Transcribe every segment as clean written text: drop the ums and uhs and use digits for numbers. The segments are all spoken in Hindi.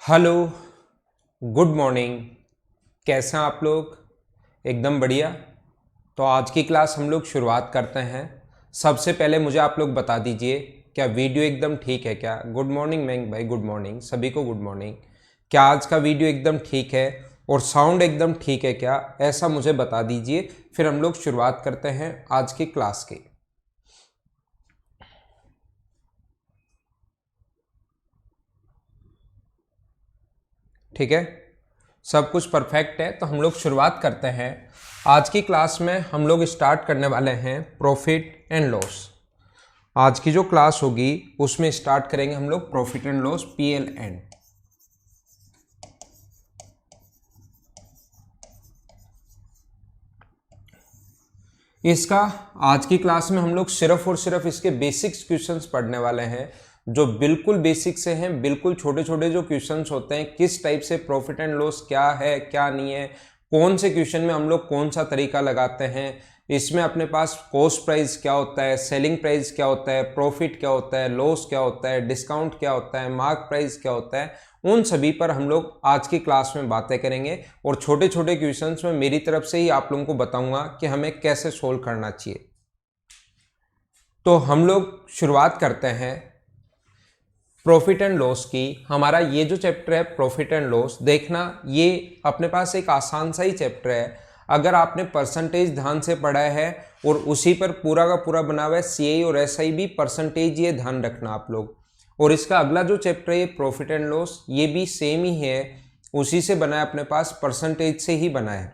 Hello, good morning. कैसे हैं आप लोग? एकदम बढ़िया। तो आज की क्लास हम लोग शुरुआत करते हैं। सबसे पहले मुझे आप लोग बता दीजिए, क्या वीडियो एकदम ठीक है क्या? गुड मॉर्निंग मैंग भाई, गुड मॉर्निंग सभी को, गुड मॉर्निंग। क्या आज का वीडियो एकदम ठीक है और साउंड एकदम ठीक है क्या? ऐसा मुझे बता दीजिए, फिर हम लोग शुरुआत करते हैं आज की क्लास की। ठीक है, सब कुछ परफेक्ट है तो हम लोग शुरुआत करते हैं। आज की क्लास में हम लोग स्टार्ट करने वाले हैं प्रॉफिट एंड लॉस। आज की जो क्लास होगी उसमें स्टार्ट करेंगे हम लोग प्रॉफिट एंड लॉस, PL&। इसका आज की क्लास में हम लोग सिर्फ और सिर्फ इसके बेसिक्स क्वेश्चंस पढ़ने वाले हैं, जो बिल्कुल बेसिक से हैं। बिल्कुल छोटे छोटे जो क्वेश्चंस होते हैं, किस टाइप से प्रॉफिट एंड लॉस क्या है क्या नहीं है, कौन से क्वेश्चन में हम लोग कौन सा तरीका लगाते हैं, इसमें अपने पास कॉस्ट प्राइस क्या होता है, सेलिंग प्राइस क्या होता है, प्रॉफिट क्या होता है, लॉस क्या होता है, डिस्काउंट क्या होता है, मार्क प्राइस क्या होता है, उन सभी पर हम लोग आज की क्लास में बातें करेंगे। और छोटे छोटे क्वेश्चंस में मेरी तरफ से ही आप लोगों को बताऊंगा कि हमें कैसे सोल्व करना चाहिए। तो हम लोग शुरुआत करते हैं प्रॉफिट एंड लॉस की। हमारा ये जो चैप्टर है प्रॉफिट एंड लॉस, देखना ये अपने पास एक आसान सा ही चैप्टर है। अगर आपने परसेंटेज ध्यान से पढ़ा है और उसी पर पूरा का पूरा बना हुआ है, CI और SI भी परसेंटेज, ये ध्यान रखना आप लोग। और इसका अगला जो चैप्टर है प्रॉफिट एंड लॉस, ये भी सेम ही है, उसी से बना है, अपने पास परसेंटेज से ही बना है।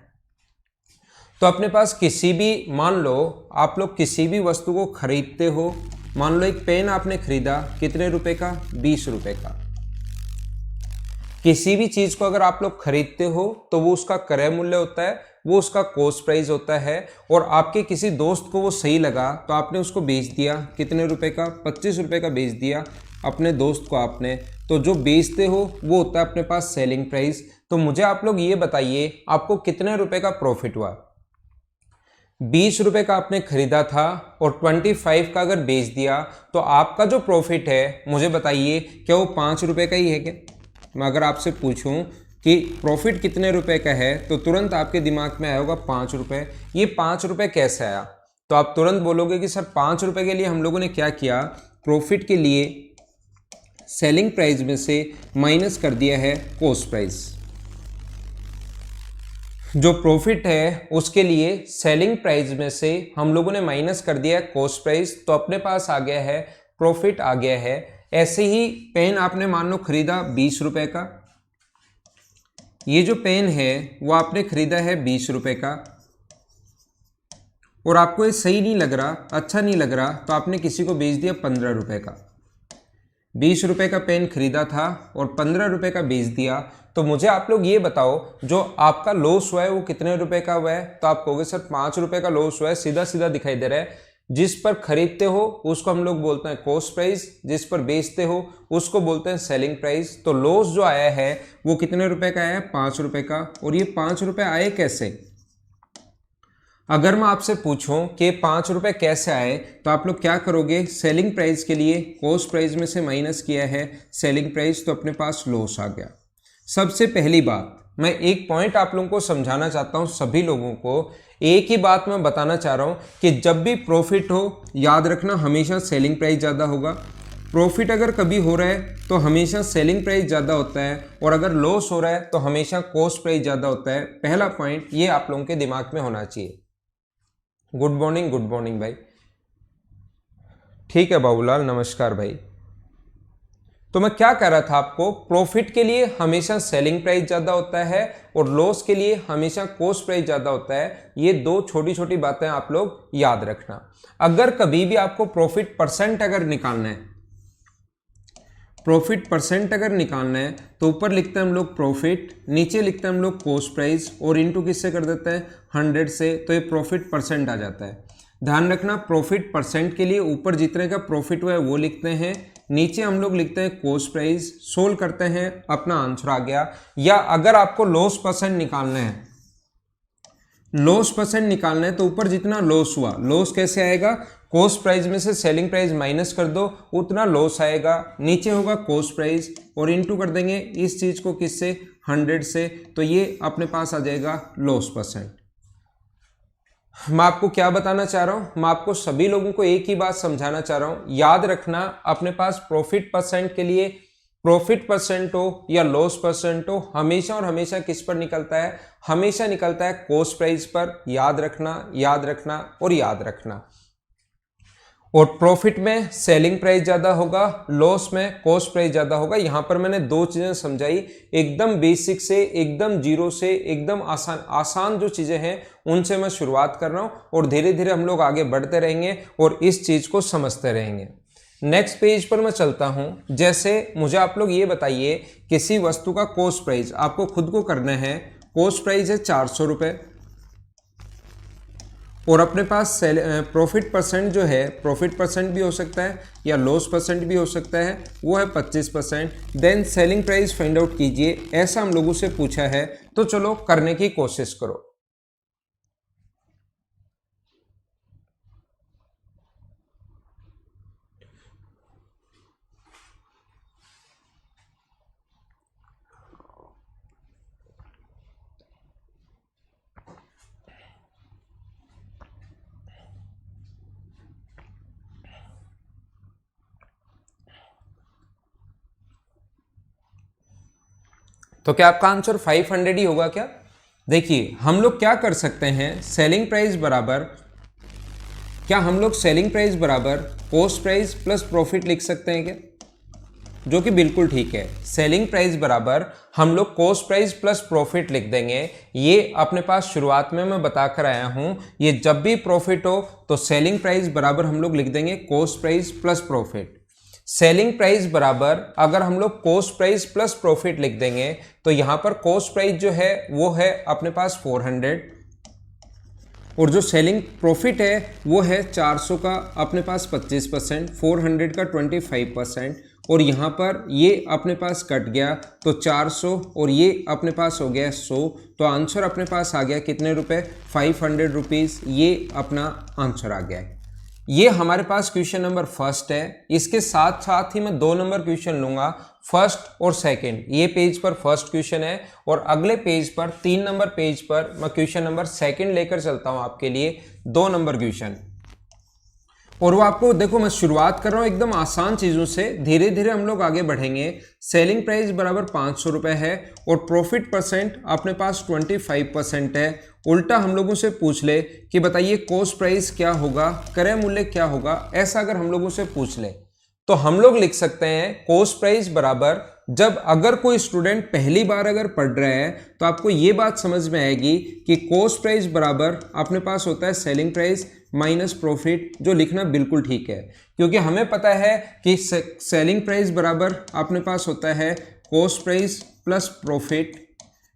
तो अपने पास किसी भी, मान लो आप लोग किसी भी वस्तु को खरीदते हो, मान लो एक पेन आपने खरीदा, कितने रुपए का? 20 रुपए का। किसी भी चीज को अगर आप लोग खरीदते हो तो वो उसका क्रय मूल्य होता है, वो उसका कॉस्ट प्राइस होता है। और आपके किसी दोस्त को वो सही लगा तो आपने उसको बेच दिया, कितने रुपए का? 25 रुपए का बेच दिया अपने दोस्त को आपने। तो जो बेचते हो वो होता है अपने पास सेलिंग प्राइस। तो मुझे आप लोग ये बताइए, आपको कितने रुपए का प्रॉफिट हुआ? 20 रुपए का आपने खरीदा था और 25 का अगर बेच दिया, तो आपका जो प्रॉफिट है मुझे बताइए, क्या वो 5 रुपए का ही है क्या? मैं अगर आपसे पूछूं कि प्रॉफिट कितने रुपए का है, तो तुरंत आपके दिमाग में आया होगा 5 रुपए। ये 5 रुपए कैसे आया? तो आप तुरंत बोलोगे कि सर 5 रुपए के लिए हम लोगों ने क्या किया, प्रॉफिट के लिए सेलिंग प्राइस में से माइनस कर दिया है कॉस्ट प्राइस। जो प्रॉफिट है उसके लिए सेलिंग प्राइस में से हम लोगों ने माइनस कर दिया है कॉस्ट प्राइस, तो अपने पास आ गया है प्रॉफिट, आ गया है। ऐसे ही पेन आपने मान लो खरीदा 20 रुपए का। ये जो पेन है वो आपने खरीदा है 20 रुपए का, और आपको ये सही नहीं लग रहा, अच्छा नहीं लग रहा, तो आपने किसी को बेच दिया 15 रुपए का। 20 रुपए का पेन खरीदा था और 15 रुपए का बेच दिया। तो मुझे आप लोग ये बताओ, जो आपका लॉस हुआ है वो कितने रुपए का हुआ है? तो आप कहोगे सर 5 रुपए का लॉस हुआ है, सीधा सीधा दिखाई दे रहा है। जिस पर खरीदते हो उसको हम लोग बोलते हैं कॉस्ट प्राइस, जिस पर बेचते हो उसको बोलते हैं सेलिंग प्राइस। तो लॉस जो आया है वो कितने रुपए का आया? 5 रुपए का। और ये 5 रुपए आए कैसे? अगर मैं आपसे पूछूं कि 5 रुपए कैसे आए, तो आप लोग क्या करोगे? सेलिंग प्राइस के लिए कॉस्ट प्राइस में से माइनस किया है सेलिंग प्राइस, तो अपने पास लॉस आ गया। सबसे पहली बात, मैं एक पॉइंट आप लोगों को समझाना चाहता हूं, सभी लोगों को एक ही बात मैं बताना चाह रहा हूं कि जब भी प्रॉफिट हो, याद रखना हमेशा सेलिंग प्राइस ज़्यादा होगा। प्रॉफिट अगर कभी हो रहा है तो हमेशा सेलिंग प्राइस ज़्यादा होता है, और अगर लॉस हो रहा है तो हमेशा कॉस्ट प्राइस ज़्यादा होता है। पहला पॉइंट ये आप लोगों के दिमाग में होना चाहिए। गुड मॉर्निंग, गुड मॉर्निंग भाई। ठीक है बाबूलाल, नमस्कार भाई। तो मैं क्या कह रहा था आपको, प्रॉफिट के लिए हमेशा सेलिंग प्राइस ज्यादा होता है और लॉस के लिए हमेशा कॉस्ट प्राइस ज्यादा होता है। ये दो छोटी छोटी बातें आप लोग याद रखना। अगर कभी भी आपको प्रॉफिट परसेंट अगर निकालना है, प्रॉफिट परसेंट अगर निकालना है, तो ऊपर लिखते हैं हम लोग प्रॉफिट, नीचे लिखते हैं हम लोग कॉस्ट प्राइस, और इनटू किससे कर देते हैं? 100 से, तो ये प्रॉफिट परसेंट आ जाता है। ध्यान रखना, प्रॉफिट परसेंट के लिए ऊपर जितने का प्रॉफिट हुआ है वो लिखते हैं, नीचे हम लोग लिखते हैं कॉस्ट प्राइस, सोल्व करते हैं, अपना आंसर आ गया। या अगर आपको लॉस परसेंट निकालना है लॉस परसेंट निकालना है तो ऊपर जितना लॉस हुआ, लॉस कैसे आएगा, कॉस्ट प्राइस में से सेलिंग प्राइस माइनस कर दो, उतना लॉस आएगा, नीचे होगा कॉस्ट प्राइस और इनटू कर देंगे इस चीज को किससे, 100 से, तो ये अपने पास आ जाएगा लॉस परसेंट। मैं आपको क्या बताना चाह रहा हूं, मैं आपको सभी लोगों को एक ही बात समझाना चाह रहा हूं, याद रखना अपने पास प्रॉफिट परसेंट के लिए प्रॉफिट परसेंट हो या लॉस परसेंट हो, हमेशा और हमेशा किस पर निकलता है, हमेशा निकलता है कॉस्ट प्राइस पर। याद रखना, याद रखना और याद रखना। और प्रॉफिट में सेलिंग प्राइस ज्यादा होगा, लॉस में कॉस्ट प्राइस ज्यादा होगा। यहां पर मैंने दो चीजें समझाई, एकदम बेसिक से, एकदम जीरो से, एकदम आसान जो चीजें हैं उनसे मैं शुरुआत कर रहा हूं और धीरे धीरे हम लोग आगे बढ़ते रहेंगे और इस चीज को समझते रहेंगे। नेक्स्ट पेज पर मैं चलता हूं। जैसे मुझे आप लोग ये बताइए, किसी वस्तु का कॉस्ट प्राइस आपको खुद को करना है, कॉस्ट प्राइस है 400 रुपए और अपने पास प्रॉफिट परसेंट जो है, प्रॉफिट परसेंट भी हो सकता है या लॉस परसेंट भी हो सकता है, वो है 25%। Then selling price find out कीजिए, ऐसा हम लोगों से पूछा है, तो चलो करने की कोशिश करो। तो क्या आपका आंसर 500 ही होगा क्या? देखिए हम लोग क्या कर सकते हैं, सेलिंग प्राइस बराबर, क्या हम लोग सेलिंग प्राइस बराबर कॉस्ट प्राइस प्लस प्रॉफिट लिख सकते हैं क्या? जो कि बिल्कुल ठीक है। सेलिंग प्राइस बराबर हम लोग कॉस्ट प्राइस प्लस प्रॉफिट लिख देंगे। ये अपने पास शुरुआत में मैं बताकर आया हूं, ये जब भी प्रॉफिट हो तो सेलिंग प्राइस बराबर हम लोग लिख देंगे cost price plus profit. Selling price बराबर अगर हम लोग कॉस्ट प्राइस प्लस प्रॉफिट लिख देंगे तो यहां पर कॉस्ट प्राइस जो है वो है अपने पास 400 और जो सेलिंग प्रॉफिट है वो है 400 का अपने पास 25%, 400 का 25%, और यहाँ पर ये अपने पास कट गया तो 400 और ये अपने पास हो गया 100, तो आंसर अपने पास आ गया कितने रुपए, 500 रुपीज़। ये अपना आंसर आ गया है। ये हमारे पास क्वेश्चन नंबर फर्स्ट है। इसके साथ साथ ही मैं 2 नंबर क्वेश्चन लूंगा, फर्स्ट और सेकंड। ये पेज पर फर्स्ट क्वेश्चन है और अगले पेज पर 3 नंबर पेज पर मैं क्वेश्चन नंबर सेकंड लेकर चलता हूं आपके लिए, 2 नंबर क्वेश्चन। और वो आपको देखो, मैं शुरुआत कर रहा हूं एकदम आसान चीजों से, धीरे धीरे हम लोग आगे बढ़ेंगे। सेलिंग प्राइस बराबर 500 रुपए है और प्रॉफिट परसेंट अपने पास 25% है। उल्टा हम लोगों से पूछ ले कि बताइए कॉस्ट प्राइस क्या होगा, क्रय मूल्य क्या होगा, ऐसा अगर हम लोगों से पूछ ले तो हम लोग लिख सकते हैं कॉस्ट प्राइस बराबर, जब अगर कोई स्टूडेंट पहली बार अगर पढ़ रहा है तो आपको ये बात समझ में आएगी कि कॉस्ट प्राइस बराबर अपने पास होता है सेलिंग प्राइस माइनस प्रॉफिट, जो लिखना बिल्कुल ठीक है क्योंकि हमें पता है कि सेलिंग प्राइस बराबर अपने पास होता है कॉस्ट प्राइस प्लस प्रॉफिट,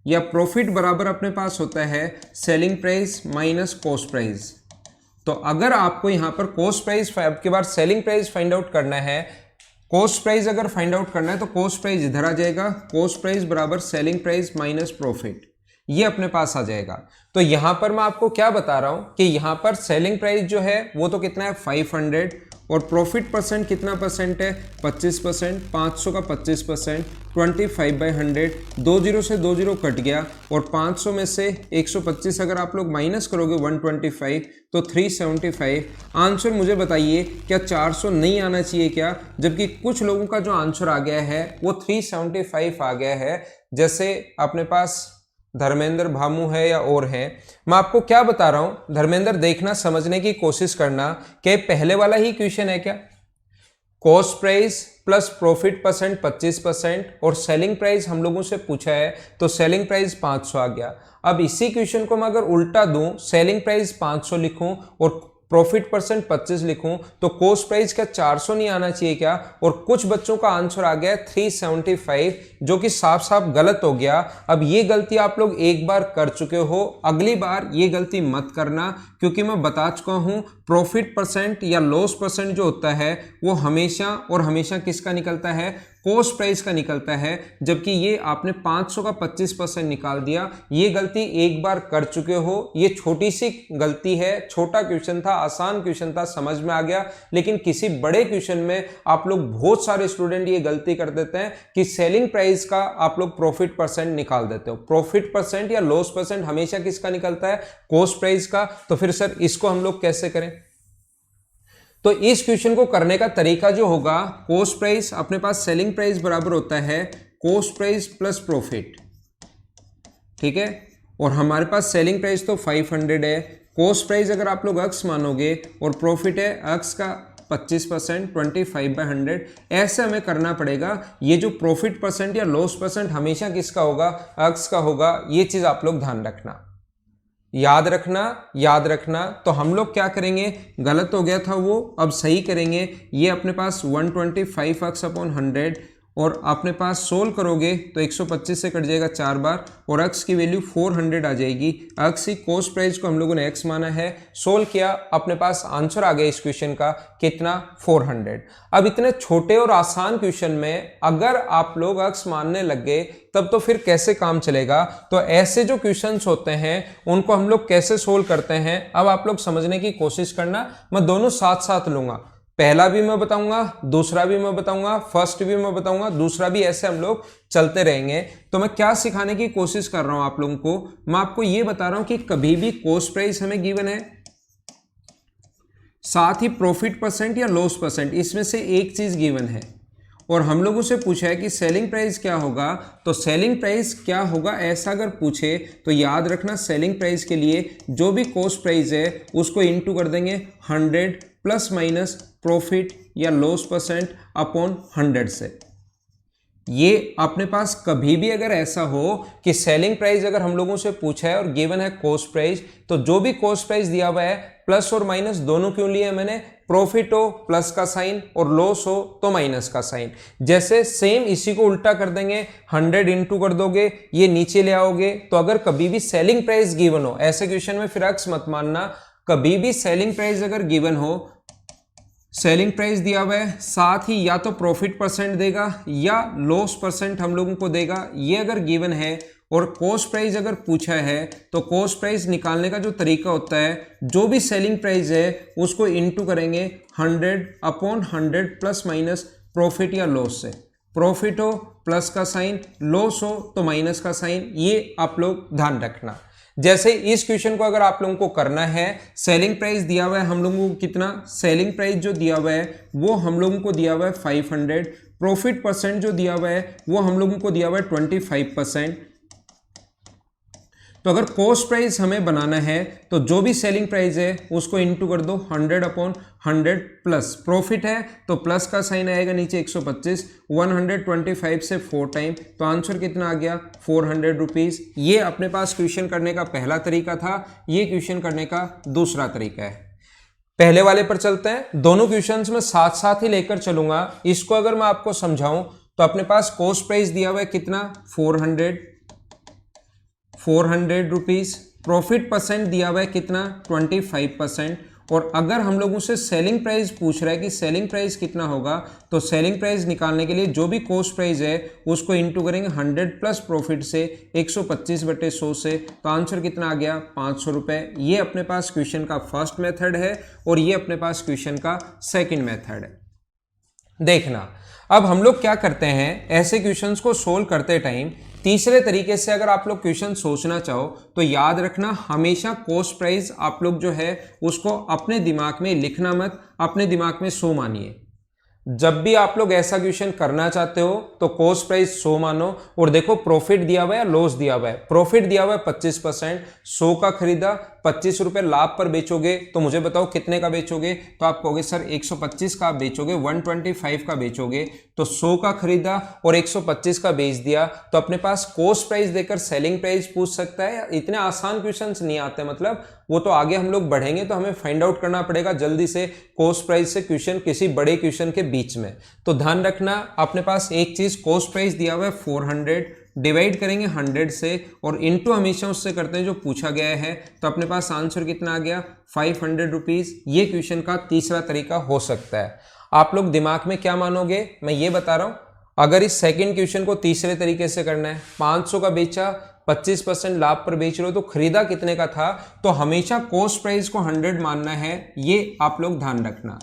या प्रॉफिट बराबर अपने पास होता है selling price minus cost price. तो अगर आपको यहाँ पर कॉस्ट प्राइस के बाद सेलिंग प्राइस फाइंड आउट करना है, कॉस्ट प्राइस अगर फाइंड आउट करना है तो कॉस्ट प्राइस इधर आ जाएगा, कॉस्ट प्राइस बराबर सेलिंग प्राइस माइनस प्रॉफिट, ये अपने पास आ जाएगा। तो यहां पर मैं आपको क्या बता रहा हूं कि यहां पर सेलिंग प्राइस जो है वो तो कितना है 500 और प्रॉफिट परसेंट कितना परसेंट है 25%, 500 का 25%, 25/100, 2 जीरो से 2 जीरो कट गया और 500 में से 125 अगर आप लोग माइनस करोगे 125 तो 375। आंसर मुझे बताइए क्या 400 नहीं आना चाहिए क्या? जबकि कुछ लोगों का जो आंसर आ गया है वो 375 आ गया है, जैसे अपने पास धर्मेंद्र भामू है या और है। मैं आपको क्या बता रहा हूं, धर्मेंद्र देखना, समझने की कोशिश करना कि पहले वाला ही क्वेश्चन है क्या, cost price plus profit percent 25% और सेलिंग प्राइस हम लोगों से पूछा है तो सेलिंग प्राइस 500 आ गया। अब इसी क्वेश्चन को मैं अगर उल्टा दूं, सेलिंग प्राइस 500 लिखूं और प्रॉफिट परसेंट 25 लिखूं तो कॉस्ट प्राइस का 400 नहीं आना चाहिए क्या? और कुछ बच्चों का आंसर आ गया 375, जो कि साफ साफ गलत हो गया। अब ये गलती आप लोग एक बार कर चुके हो, अगली बार ये गलती मत करना, क्योंकि मैं बता चुका हूं प्रॉफिट परसेंट या लॉस परसेंट जो होता है वो हमेशा और हमेशा किसका निकलता है, कॉस्ट प्राइस का निकलता है, जबकि ये आपने 500 का 25% निकाल दिया। ये गलती एक बार कर चुके हो, ये छोटी सी गलती है, छोटा क्वेश्चन था, आसान क्वेश्चन था, समझ में आ गया। लेकिन किसी बड़े क्वेश्चन में आप लोग, बहुत सारे स्टूडेंट ये गलती कर देते हैं कि सेलिंग प्राइस का आप लोग प्रॉफिट परसेंट निकाल देते हो। प्रॉफिट परसेंट या लॉस परसेंट हमेशा किसका निकलता है, कॉस्ट प्राइस का। तो फिर सर इसको हम लोग कैसे करें? तो इस क्वेश्चन को करने का तरीका जो होगा, कॉस्ट प्राइस अपने पास सेलिंग प्राइस बराबर होता है कॉस्ट प्राइस प्लस प्रॉफिट, ठीक है। और हमारे पास सेलिंग प्राइस तो 500 है, कॉस्ट प्राइस अगर आप लोग अक्स मानोगे और प्रॉफिट है अक्स का 25%, 25/100, ऐसे हमें करना पड़ेगा। ये जो प्रॉफिट परसेंट या लॉस परसेंट हमेशा किसका होगा, अक्स का होगा। ये चीज आप लोग ध्यान रखना, याद रखना। तो हम लोग क्या करेंगे, गलत हो गया था वो, अब सही करेंगे। ये अपने पास 125x/100 और अपने पास सोल्व करोगे तो 125 से कट जाएगा 4 बार और x की वैल्यू 400 आ जाएगी। x की कॉस्ट प्राइस को हम लोगों ने x माना है, सोल्व किया, अपने पास आंसर आ गया इस क्वेश्चन का, कितना, 400। अब इतने छोटे और आसान क्वेश्चन में अगर आप लोग x मानने लग गए तब तो फिर कैसे काम चलेगा। तो ऐसे जो क्वेश्चंस होते हैं उनको हम लोग कैसे सोल्व करते हैं, अब आप लोग समझने की कोशिश करना। मैं दोनों साथ साथ लूंगा, पहला भी मैं बताऊंगा, दूसरा भी मैं बताऊंगा, फर्स्ट भी मैं बताऊंगा, दूसरा भी, ऐसे हम लोग चलते रहेंगे। तो मैं क्या सिखाने की कोशिश कर रहा हूं आप लोगों को, मैं आपको ये बता रहा हूं कि कभी भी कॉस्ट प्राइस हमें गिवन है, साथ ही प्रॉफिट परसेंट या लॉस परसेंट, इसमें से एक चीज गिवन है और हम लोगों से पूछा है कि सेलिंग प्राइस क्या होगा। तो सेलिंग प्राइस क्या होगा ऐसा अगर पूछे तो याद रखना, सेलिंग प्राइस के लिए जो भी कॉस्ट प्राइस है उसको इनटू कर देंगे 100 प्लस माइनस प्रॉफिट या लॉस परसेंट अपॉन 100 से। ये अपने पास कभी भी अगर ऐसा हो कि सेलिंग प्राइस अगर हम लोगों से पूछा है और गिवन है कॉस्ट प्राइस, तो जो भी कॉस्ट प्राइस दिया हुआ है प्लस और माइनस दोनों क्यों लिए मैंने, प्रॉफिट हो प्लस का साइन और लॉस हो तो माइनस का साइन। जैसे सेम इसी को उल्टा कर देंगे, 100 इंटू कर दोगे, ये नीचे ले आओगे। तो अगर कभी भी सेलिंग प्राइस गिवन हो, ऐसे क्वेश्चन में फिर अक्स मत मानना, कभी भी सेलिंग प्राइस अगर गिवन हो, सेलिंग प्राइस दिया हुआ है, साथ ही या तो प्रॉफिट परसेंट देगा या लॉस परसेंट हम लोगों को देगा, ये अगर गिवन है। और कॉस्ट प्राइस अगर पूछा है तो कॉस्ट प्राइस निकालने का जो तरीका होता है, जो भी सेलिंग प्राइस है उसको इनटू करेंगे 100 अपॉन 100 प्लस माइनस प्रॉफिट या लॉस से। प्रॉफिट हो प्लस का साइन, लॉस हो तो माइनस का साइन, ये आप लोग ध्यान रखना। जैसे इस क्वेश्चन को अगर आप लोगों को करना है, सेलिंग प्राइस दिया हुआ है हम लोगों को कितना, सेलिंग प्राइस जो दिया हुआ है वो हम लोगों को दिया हुआ है 500, प्रॉफिट परसेंट जो दिया हुआ है वो हम लोगों को दिया हुआ है 25%। तो अगर कॉस्ट प्राइस हमें बनाना है तो जो भी सेलिंग प्राइस है उसको इनटू कर दो 100 अपॉन 100 प्लस प्रॉफिट है तो प्लस का साइन आएगा नीचे 125, 125 से 4 टाइम, तो आंसर कितना आ गया 400 रुपीज। ये अपने पास क्वेश्चन करने का पहला तरीका था, ये क्वेश्चन करने का दूसरा तरीका है। पहले वाले पर चलते हैं, दोनों क्वेश्चंस में साथ साथ ही लेकर चलूंगा। इसको अगर मैं आपको समझाऊं तो अपने पास कॉस्ट प्राइस दिया हुआ है कितना, 400 रुपीज, प्रॉफिट परसेंट दिया हुआ है कितना, 25%। और अगर हम लोगों से सेलिंग प्राइस पूछ रहा है कि सेलिंग प्राइस कितना होगा, तो सेलिंग प्राइस निकालने के लिए जो भी कॉस्ट प्राइस है उसको इनटू करेंगे 100 प्लस प्रॉफिट से 125/100 से, तो आंसर कितना आ गया 500 रुपये। ये अपने पास क्वेश्चन का फर्स्ट मेथड है और ये अपने पास क्वेश्चन का सेकंड मेथड है। देखना अब हम लोग क्या करते हैं, ऐसे क्वेश्चंस को सोल्व करते टाइम तीसरे तरीके से अगर आप लोग क्वेश्चन सोचना चाहो तो याद रखना, हमेशा कॉस्ट प्राइस आप लोग जो है उसको अपने दिमाग में लिखना मत, अपने दिमाग में 100 मानिए। जब भी आप लोग ऐसा क्वेश्चन करना चाहते हो तो कॉस्ट प्राइस 100 मानो और देखो प्रॉफिट दिया हुआ है, लॉस दिया हुआ है। प्रॉफिट दिया हुआ है 25%, 100 का खरीदा, 25 रुपए लाभ पर बेचोगे तो मुझे बताओ कितने का बेचोगे, तो आप कहोगे सर 125 का बेचोगे, 125 का बेचोगे, तो 100 का खरीदा और 125 का बेच दिया, तो अपने पास कॉस्ट प्राइस देकर सेलिंग प्राइस पूछ सकता है। इतने आसान क्वेश्चंस नहीं आते, मतलब वो तो आगे हम लोग बढ़ेंगे तो हमें फाइंड आउट करना पड़ेगा जल्दी से कॉस्ट प्राइस से क्वेश्चन किसी बड़े क्वेश्चन के बीच में। तो ध्यान रखना अपने पास एक चीज, कॉस्ट प्राइस दिया हुआ है 400, डिवाइड करेंगे 100 से और इनटू हमेशा उससे करते हैं जो पूछा गया है। तो अपने पास आंसर कितना आ गया 500 रुपीज। ये क्वेश्चन का तीसरा तरीका हो सकता है। आप लोग दिमाग में क्या मानोगे, मैं ये बता रहा हूं। अगर इस सेकंड क्वेश्चन को तीसरे तरीके से करना है, 500 का बेचा, 25% लाभ पर बेच रहे हो, तो खरीदा कितने का था, तो हमेशा कॉस्ट प्राइस को 100 मानना है। ये आप लोग ध्यान रखना,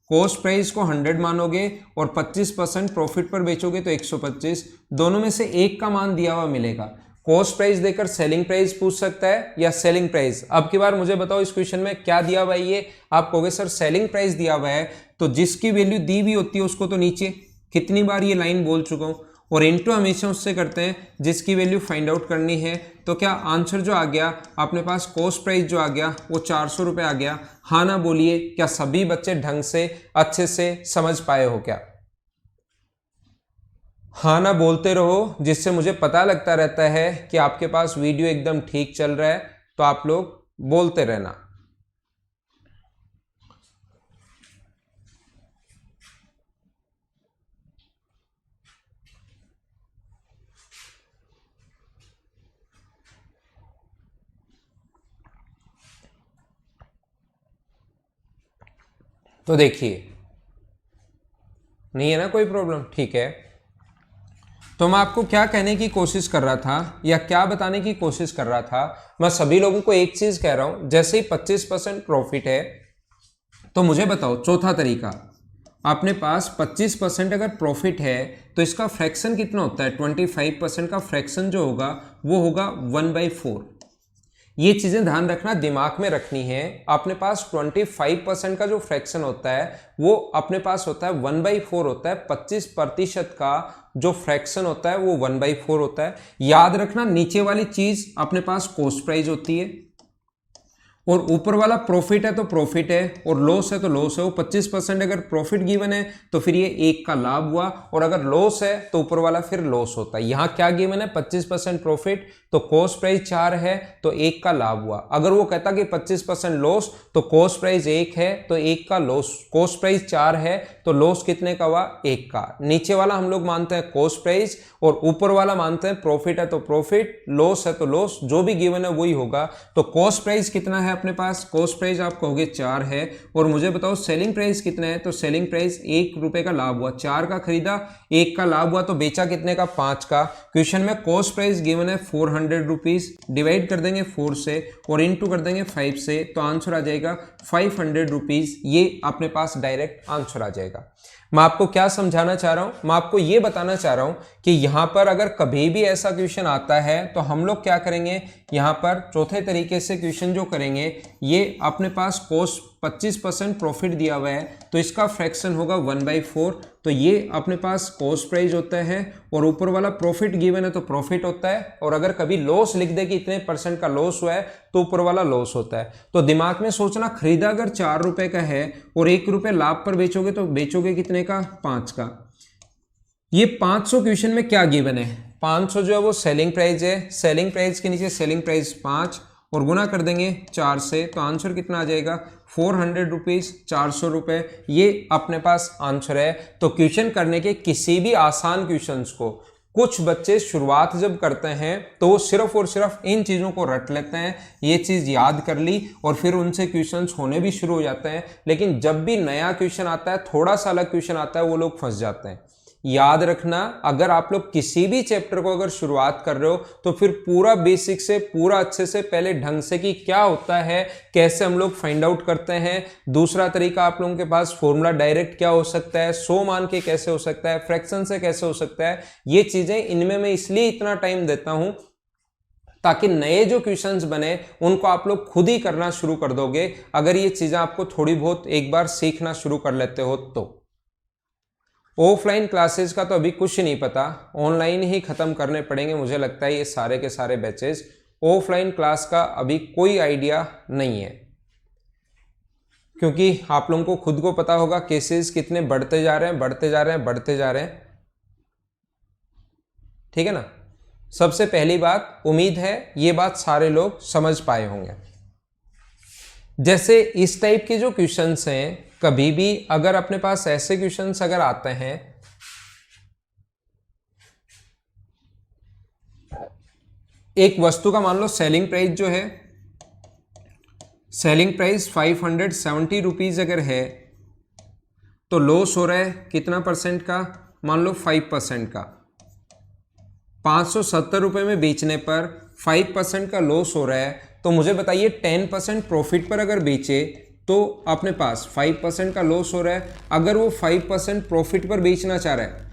कॉस्ट प्राइस को 100 मानोगे और 25% प्रॉफिट पर बेचोगे तो 125। दोनों में से एक का मान दिया हुआ मिलेगा। कॉस्ट प्राइस देकर सेलिंग प्राइस पूछ सकता है या सेलिंग प्राइस। अब की बार मुझे बताओ इस क्वेश्चन में क्या दिया हुआ है। ये आप कहोगे सर सेलिंग प्राइस दिया हुआ है, तो जिसकी वैल्यू दी हुई होती है उसको तो नीचे, कितनी बार ये लाइन बोल चुका हूं, और इनटू हमेशा उससे करते हैं जिसकी वैल्यू फाइंड आउट करनी है। तो क्या आंसर जो आ गया अपने पास, कॉस्ट प्राइस जो आ गया वो 400 रुपये आ गया। हाँ ना बोलिए, क्या सभी बच्चे ढंग से अच्छे से समझ पाए हो क्या? हाँ ना बोलते रहो, जिससे मुझे पता लगता रहता है कि आपके पास वीडियो एकदम ठीक चल रहा है। तो आप लोग बोलते रहना। तो देखिए, नहीं है ना कोई प्रॉब्लम, ठीक है। तो मैं आपको क्या कहने की कोशिश कर रहा था या क्या बताने की कोशिश कर रहा था, मैं सभी लोगों को एक चीज कह रहा हूं, जैसे ही 25% प्रॉफिट है तो मुझे बताओ चौथा तरीका, अपने पास 25% अगर प्रॉफिट है तो इसका फ्रैक्शन कितना होता है, 25% का फ्रैक्शन जो होगा वो होगा 1/4। ये चीजें ध्यान रखना, दिमाग में रखनी है। अपने पास 25% का जो फ्रैक्शन होता है वो अपने पास होता है 1/4 होता है। 25% का जो फ्रैक्शन होता है वो 1/4 होता है। याद रखना, नीचे वाली चीज अपने पास कॉस्ट प्राइस होती है और ऊपर वाला प्रॉफिट है तो प्रॉफिट है और लॉस है तो लॉस है। वो 25% अगर प्रॉफिट गिवन है तो फिर ये 1 का लाभ हुआ, और अगर लॉस है तो ऊपर वाला फिर लॉस होता है। यहाँ क्या गिवन है, 25% प्रॉफिट तो कॉस्ट प्राइस 4 है तो 1 का लाभ हुआ। अगर वो कहता कि 25% लॉस तो कॉस्ट प्राइस 1 है तो 1 का लॉस, कॉस्ट प्राइस 4 है तो लॉस कितने का हुआ, 1 का। नीचे वाला हम लोग मानते हैं कॉस्ट प्राइस और ऊपर वाला मानते हैं प्रॉफिट है तो प्रॉफिट, लॉस है तो लॉस, जो भी गिवन है वही होगा। तो कॉस्ट प्राइस कितना है अपने पास, कॉस्ट प्राइस आप कहोगे 4 है, और मुझे बताओ सेलिंग प्राइस कितना है, तो सेलिंग प्राइस 1 रुपए का लाभ हुआ। 4 का खरीदा, 1 का लाभ हुआ, तो बेचा कितने का, 5 का। क्वेश्चन में कॉस्ट प्राइस गिवन है 400 रुपीज, डिवाइड कर देंगे 4 से और इनटू कर देंगे 5 से, तो आंसर आ जाएगा 500 रुपीज। ये अपने पास डायरेक्ट आंसर आ जाएगा। मैं आपको क्या समझाना चाह रहा हूं, मैं आपको यह बताना चाह रहा हूं कि यहां पर अगर कभी भी ऐसा क्वेश्चन आता है तो हम लोग क्या करेंगे, यहां पर चौथे तरीके से क्वेश्चन जो करेंगे, ये अपने पास कॉस्ट 25% प्रॉफिट दिया हुआ है तो इसका फ्रैक्शन होगा 1/4। तो ये अपने पास कॉस्ट प्राइस होता है और ऊपर वाला प्रॉफिट गिवन है तो प्रॉफिट होता है, और अगर कभी लॉस लिख दे कि इतने % का लॉस हुआ है तो ऊपर वाला लॉस होता है। तो दिमाग में सोचना, खरीदा अगर 4 रुपए का है और 1 रुपए लाभ पर बेचोगे तो बेचोगे कितने का, 5 का। ये 500 क्वेश्चन में क्या गिवन है, 500 जो है वो सेलिंग प्राइस है, सेलिंग प्राइस के नीचे सेलिंग प्राइस 5 और गुना कर देंगे 4 से, तो आंसर कितना आ जाएगा 400 रुपीज, 400 रुपए। ये अपने पास आंसर है। तो क्वेश्चन करने के किसी भी आसान क्वेश्चंस को कुछ बच्चे शुरुआत जब करते हैं तो वो सिर्फ और सिर्फ इन चीजों को रट लेते हैं, ये चीज याद कर ली और फिर उनसे क्वेश्चंस होने भी शुरू हो जाते हैं। लेकिन जब भी नया क्वेश्चन आता है, थोड़ा सा अलग क्वेश्चन आता है, वो लोग फंस जाते हैं। याद रखना, अगर आप लोग किसी भी चैप्टर को अगर शुरुआत कर रहे हो तो फिर पूरा बेसिक से, पूरा अच्छे से, पहले ढंग से कि क्या होता है, कैसे हम लोग फाइंड आउट करते हैं। दूसरा तरीका आप लोगों के पास फॉर्मूला डायरेक्ट क्या हो सकता है, 100 मान के कैसे हो सकता है, फ्रैक्शन से कैसे हो सकता है, ये चीजें, इनमें मैं इसलिए इतना टाइम देता हूं ताकि नए जो क्वेश्चंस बने उनको आप लोग खुद ही करना शुरू कर दोगे, अगर ये चीजें आपको थोड़ी बहुत एक बार सीखना शुरू कर लेते हो तो। ऑफलाइन क्लासेस का तो अभी कुछ नहीं पता, ऑनलाइन ही खत्म करने पड़ेंगे मुझे लगता है ये सारे के सारे बैचेस। ऑफलाइन क्लास का अभी कोई आइडिया नहीं है, क्योंकि आप लोगों को खुद को पता होगा केसेस कितने बढ़ते जा रहे हैं, बढ़ते जा रहे हैं, बढ़ते जा रहे हैं, ठीक है ना। सबसे पहली बात, उम्मीद है ये बात सारे लोग समझ पाए होंगे। जैसे इस टाइप के जो क्वेश्चंस हैं, कभी भी अगर अपने पास ऐसे क्वेश्चंस अगर आते हैं एक वस्तु का मान लो सेलिंग प्राइस जो है, सेलिंग प्राइस 570 रुपीज अगर है तो लॉस हो रहा है कितना परसेंट का, मान लो 5% का। 570 रुपये में बेचने पर 5% का लॉस हो रहा है, तो मुझे बताइए 10% प्रॉफिट पर अगर बेचे तो अपने पास 5% का लॉस हो रहा है। अगर वो 5% प्रॉफिट पर बेचना चाह रहा है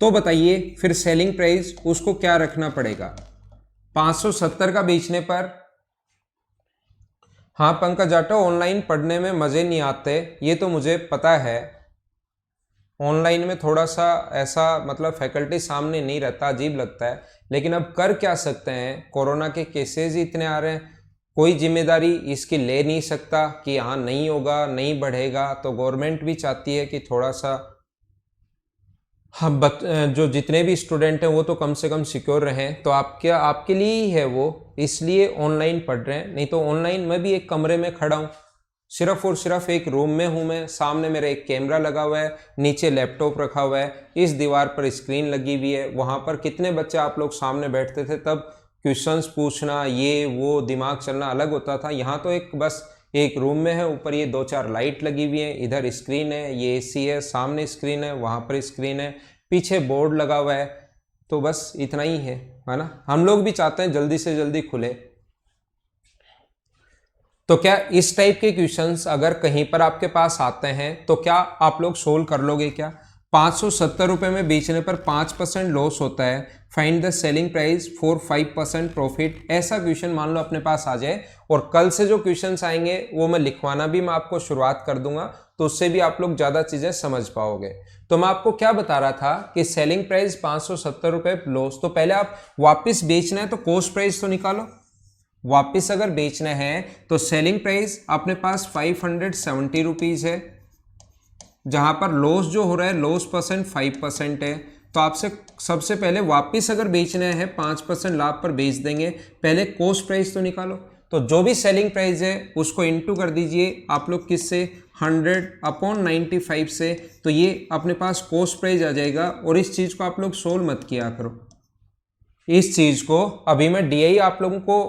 तो बताइए फिर सेलिंग प्राइस उसको क्या रखना पड़ेगा। 570 का बेचने पर, हाँ पंकज जाटो, ऑनलाइन पढ़ने में मजे नहीं आते, ये तो मुझे पता है। ऑनलाइन में थोड़ा सा ऐसा मतलब फैकल्टी सामने नहीं रहता, अजीब लगता है, लेकिन अब कर क्या सकते हैं, कोरोना के केसेस ही इतने आ रहे हैं, कोई जिम्मेदारी इसकी ले नहीं सकता कि हाँ नहीं होगा नहीं बढ़ेगा। तो गवर्नमेंट भी चाहती है कि थोड़ा सा हम जो जितने भी स्टूडेंट हैं वो तो कम से कम सिक्योर रहें। तो आपके लिए ही है वो, इसलिए ऑनलाइन पढ़ रहे हैं। नहीं तो ऑनलाइन मैं भी एक कमरे में खड़ा हूँ, सिर्फ और सिर्फ एक रूम में हूँ मैं, सामने मेरा एक कैमरा लगा हुआ है, नीचे लैपटॉप रखा हुआ है, इस दीवार पर स्क्रीन लगी हुई है। वहाँ पर कितने बच्चे आप लोग सामने बैठते थे, तब क्वेश्चंस पूछना ये वो दिमाग चलना अलग होता था। यहाँ तो एक बस एक रूम में है, ऊपर ये 2-4 लाइट लगी हुई है, इधर स्क्रीन है, ये एसी है, सामने स्क्रीन है, वहाँ पर स्क्रीन है, पीछे बोर्ड लगा हुआ है। तो बस इतना ही है ना। हम लोग भी चाहते हैं जल्दी से जल्दी खुले। तो क्या इस टाइप के क्वेश्चंस अगर कहीं पर आपके पास आते हैं तो क्या आप लोग सोल्व कर लोगे क्या। 570 रुपये में बेचने पर 5% लॉस होता है, find the selling price for 5% profit. ऐसा क्वेश्चन मान लो अपने पास आ जाए, और कल से जो क्वेश्चंस आएंगे वो मैं लिखवाना भी मैं आपको शुरुआत कर दूंगा, तो उससे भी आप लोग ज़्यादा चीज़ें समझ पाओगे। तो मैं आपको क्या बता रहा था कि सेलिंग प्राइस 570 रुपये लॉस, तो पहले आप वापस बेचना है तो कॉस्ट प्राइस तो निकालो। वापस अगर बेचना है तो सेलिंग प्राइस अपने पास 570 रुपीज है, जहां पर लॉस जो हो रहा है लॉस परसेंट 5% है। तो आपसे सबसे पहले वापस अगर बेचना है 5% लाभ पर बेच देंगे, पहले कॉस्ट प्राइस तो निकालो। तो जो भी सेलिंग प्राइस है उसको इनटू कर दीजिए आप लोग किससे, 100/95 से, तो ये अपने पास कॉस्ट प्राइस आ जाएगा। और इस चीज को आप लोग सोल्व मत किया करो, इस चीज को अभी मैं डीआई आप लोगों को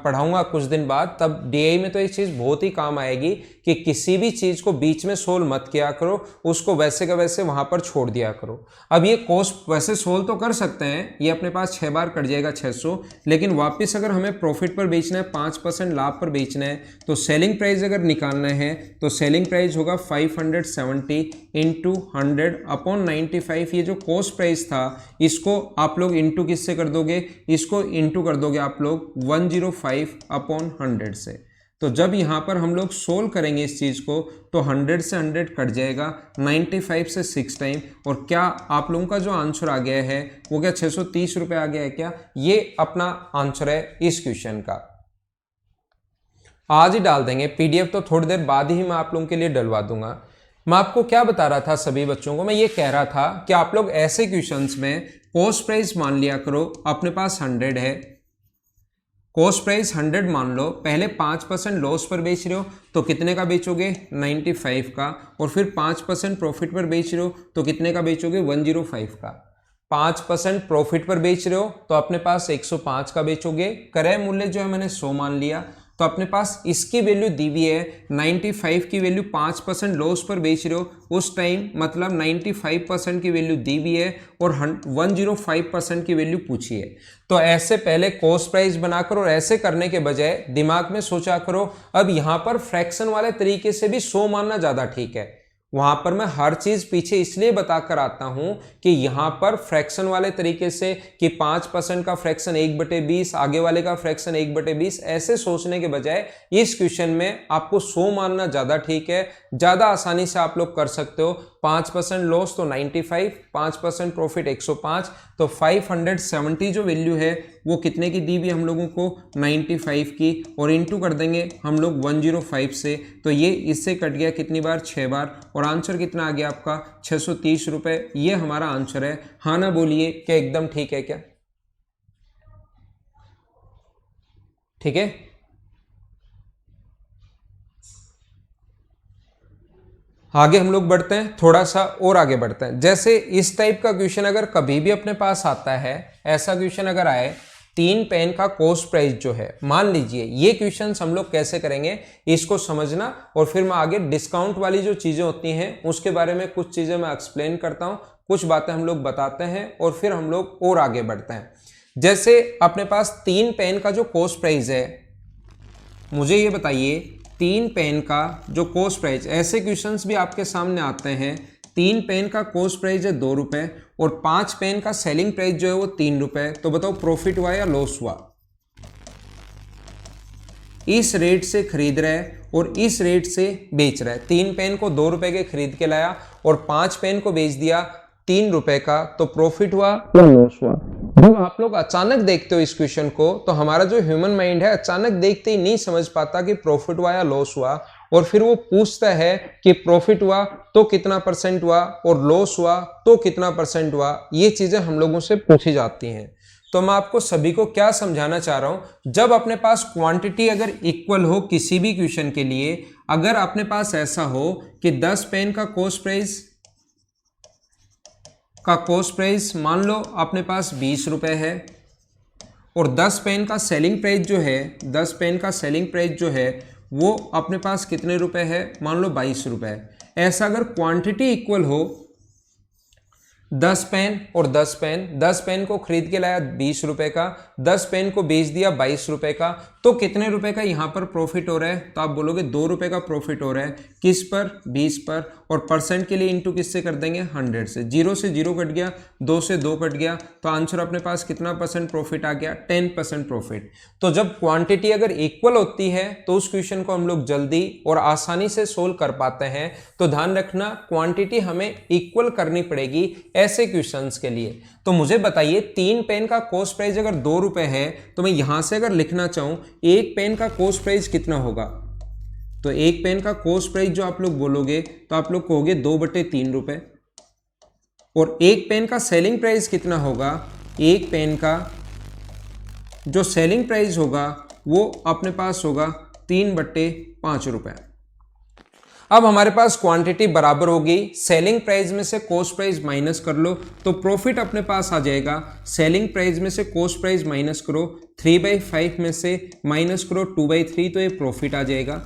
पढ़ाऊंगा कुछ दिन बाद, तब डीआई में तो ये चीज बहुत ही काम आएगी कि किसी भी चीज को बीच में सोल्व मत किया करो, उसको वैसे का वैसे वहां पर छोड़ दिया करो। अब ये कॉस्ट वैसे सोल्व तो कर सकते हैं, ये अपने पास 6 बार कट जाएगा 600, लेकिन वापस अगर हमें प्रॉफिट पर बेचना है, 5% लाभ पर बेचना है, तो सेलिंग प्राइस अगर निकालना है तो सेलिंग प्राइस होगा 570 इंटू 100/95। ये जो कॉस्ट प्राइस था इसको आप लोग इंटू किससे कर दोगे, इसको इंटू कर दोगे आप लोग 105/100 से। तो जब यहां पर हम लोग सोल्व करेंगे इस चीज को तो 100 से 100 कट जाएगा, 95 से 6 टाइम, और क्या आप लोगों का जो आंसर आ गया है वो क्या 630 रुपए आ गया है क्या। ये अपना आंसर है इस क्वेश्चन का। आज ही डाल देंगे पीडीएफ, तो थोड़ी देर बाद ही मैं आप लोगों के लिए डलवा दूंगा। मैं आपको क्या बता रहा था सभी बच्चों को, मैं ये कह रहा था कि आप लोग ऐसे क्वेश्चंस में कॉस्ट प्राइस मान लिया करो, अपने पास 100 है, कॉस्ट प्राइस 100 मान लो, पहले 5% लॉस पर बेच रहे हो तो कितने का बेचोगे, 95 का, और फिर 5% प्रॉफिट पर बेच रहे हो तो कितने का बेचोगे, 105 का। 5% प्रॉफिट पर बेच रहे हो तो अपने पास 105 का बेचोगे, क्रय मूल्य जो है मैंने 100 मान लिया, तो अपने पास इसकी वैल्यू दी हुई है 95 की वैल्यू 5% लॉस पर बेच रहे हो उस टाइम, मतलब 95% की वैल्यू दी हुई है और 105% की वैल्यू पूछी है। तो ऐसे पहले कॉस्ट प्राइस बनाकर और ऐसे करने के बजाय दिमाग में सोचा करो, अब यहां पर फ्रैक्शन वाले तरीके से भी 100 मानना ज्यादा ठीक है। वहां पर मैं हर चीज पीछे इसलिए बताकर आता हूं कि यहां पर फ्रैक्शन वाले तरीके से कि 5% का फ्रैक्शन 1/20, आगे वाले का फ्रैक्शन 1/20, ऐसे सोचने के बजाय इस क्वेश्चन में आपको 100 मानना ज्यादा ठीक है, ज्यादा आसानी से आप लोग कर सकते हो। 5% लॉस तो 95, 5% प्रॉफिट 105, तो 570 जो वैल्यू है वो कितने की दी हुई हम लोगों को, 95 की, और इंटू कर देंगे हम लोग 105 से, तो ये इससे कट गया कितनी बार, 6 बार, और आंसर कितना आ गया आपका 630 रुपए। ये हमारा आंसर है। हाँ ना बोलिए, क्या एकदम ठीक है क्या, ठीक है। आगे हम लोग बढ़ते हैं, थोड़ा सा और आगे बढ़ते हैं। जैसे इस टाइप का क्वेश्चन अगर कभी भी अपने पास आता है, ऐसा क्वेश्चन अगर आए 3 पेन का कॉस्ट प्राइस जो है, मान लीजिए ये क्वेश्चंस हम लोग कैसे करेंगे इसको समझना, और फिर मैं आगे डिस्काउंट वाली जो चीजें होती हैं उसके बारे में कुछ चीजें मैं एक्सप्लेन करता हूं, कुछ बातें हम लोग बताते हैं और फिर हम लोग और आगे बढ़ते हैं। जैसे अपने पास 3 पेन का जो कॉस्ट प्राइस है, मुझे ये बताइए 3 पेन का जो कॉस्ट प्राइस, ऐसे क्वेश्चंस भी आपके सामने आते हैं, 3 पेन का कॉस्ट प्राइस है 2 रुपए और 5 पेन का सेलिंग प्राइस जो है वो 3 रुपए, तो बताओ प्रॉफिट हुआ या लॉस हुआ? इस रेट से खरीद रहा है और इस रेट से बेच रहा है। 3 पेन को 2 रुपए के खरीद के लाया और 5 पेन को बेच दिया 3 रुपए का, तो प्रॉफिट हुआ या लॉस हुआ? जब आप लोग अचानक देखते हो इस क्वेश्चन को, तो हमारा जो ह्यूमन माइंड है अचानक देखते ही नहीं समझ पाता कि प्रॉफिट हुआ या लॉस हुआ, और फिर वो पूछता है कि प्रॉफिट हुआ तो कितना परसेंट हुआ और लॉस हुआ तो कितना परसेंट हुआ। ये चीजें हम लोगों से पूछी जाती हैं। तो मैं आपको सभी को क्या समझाना चाह रहा हूं, जब अपने पास क्वांटिटी अगर इक्वल हो किसी भी क्वेश्चन के लिए, अगर अपने पास ऐसा हो कि 10 पेन का कॉस्ट प्राइस मान लो अपने पास 20 रुपए है और 10 पेन का सेलिंग प्राइस जो है, 10 पेन का सेलिंग प्राइस जो है वो अपने पास कितने रुपए है, मान लो 22 रुपए। ऐसा अगर क्वांटिटी इक्वल हो 10 पेन और 10 पेन, 10 पेन को खरीद के लाया 20 रुपए का, 10 पेन को बेच दिया 22 रुपए का, तो कितने रुपए का यहां पर प्रॉफिट हो रहा है? तो आप बोलोगे 2 रुपए का प्रॉफिट हो रहा है। किस पर? 20 पर। और परसेंट के लिए इंटू किससे कर देंगे? 100 से। 0 से 0 कट गया, 2 से 2 कट गया, तो आंसर अपने पास कितना परसेंट प्रॉफिट आ गया? 10% प्रॉफिट। तो जब क्वांटिटी अगर इक्वल होती है तो उस क्वेश्चन को हम लोग जल्दी और आसानी से सोल्व कर पाते हैं। तो ध्यान रखना, क्वांटिटी हमें इक्वल करनी पड़ेगी ऐसे क्वेश्चंस के लिए। तो मुझे बताइए 3 पेन का कॉस्ट प्राइस अगर 2 रुपए है, तो मैं यहां से अगर लिखना चाहूं एक पेन का कॉस्ट प्राइस कितना होगा, तो एक पेन का कॉस्ट प्राइस जो आप लोग बोलोगे तो आप लोग कहोगे 2/3 रुपए। और एक पेन का सेलिंग प्राइस कितना होगा? एक पेन का जो सेलिंग प्राइस होगा वो अपने पास होगा 3/5 रुपए। अब हमारे पास क्वांटिटी बराबर होगी, सेलिंग प्राइस में से कॉस्ट प्राइस माइनस कर लो तो प्रॉफिट अपने पास आ जाएगा। सेलिंग प्राइस में से कॉस्ट प्राइस माइनस करो, 3/5 में से माइनस करो 2/3, तो ये प्रॉफिट आ जाएगा।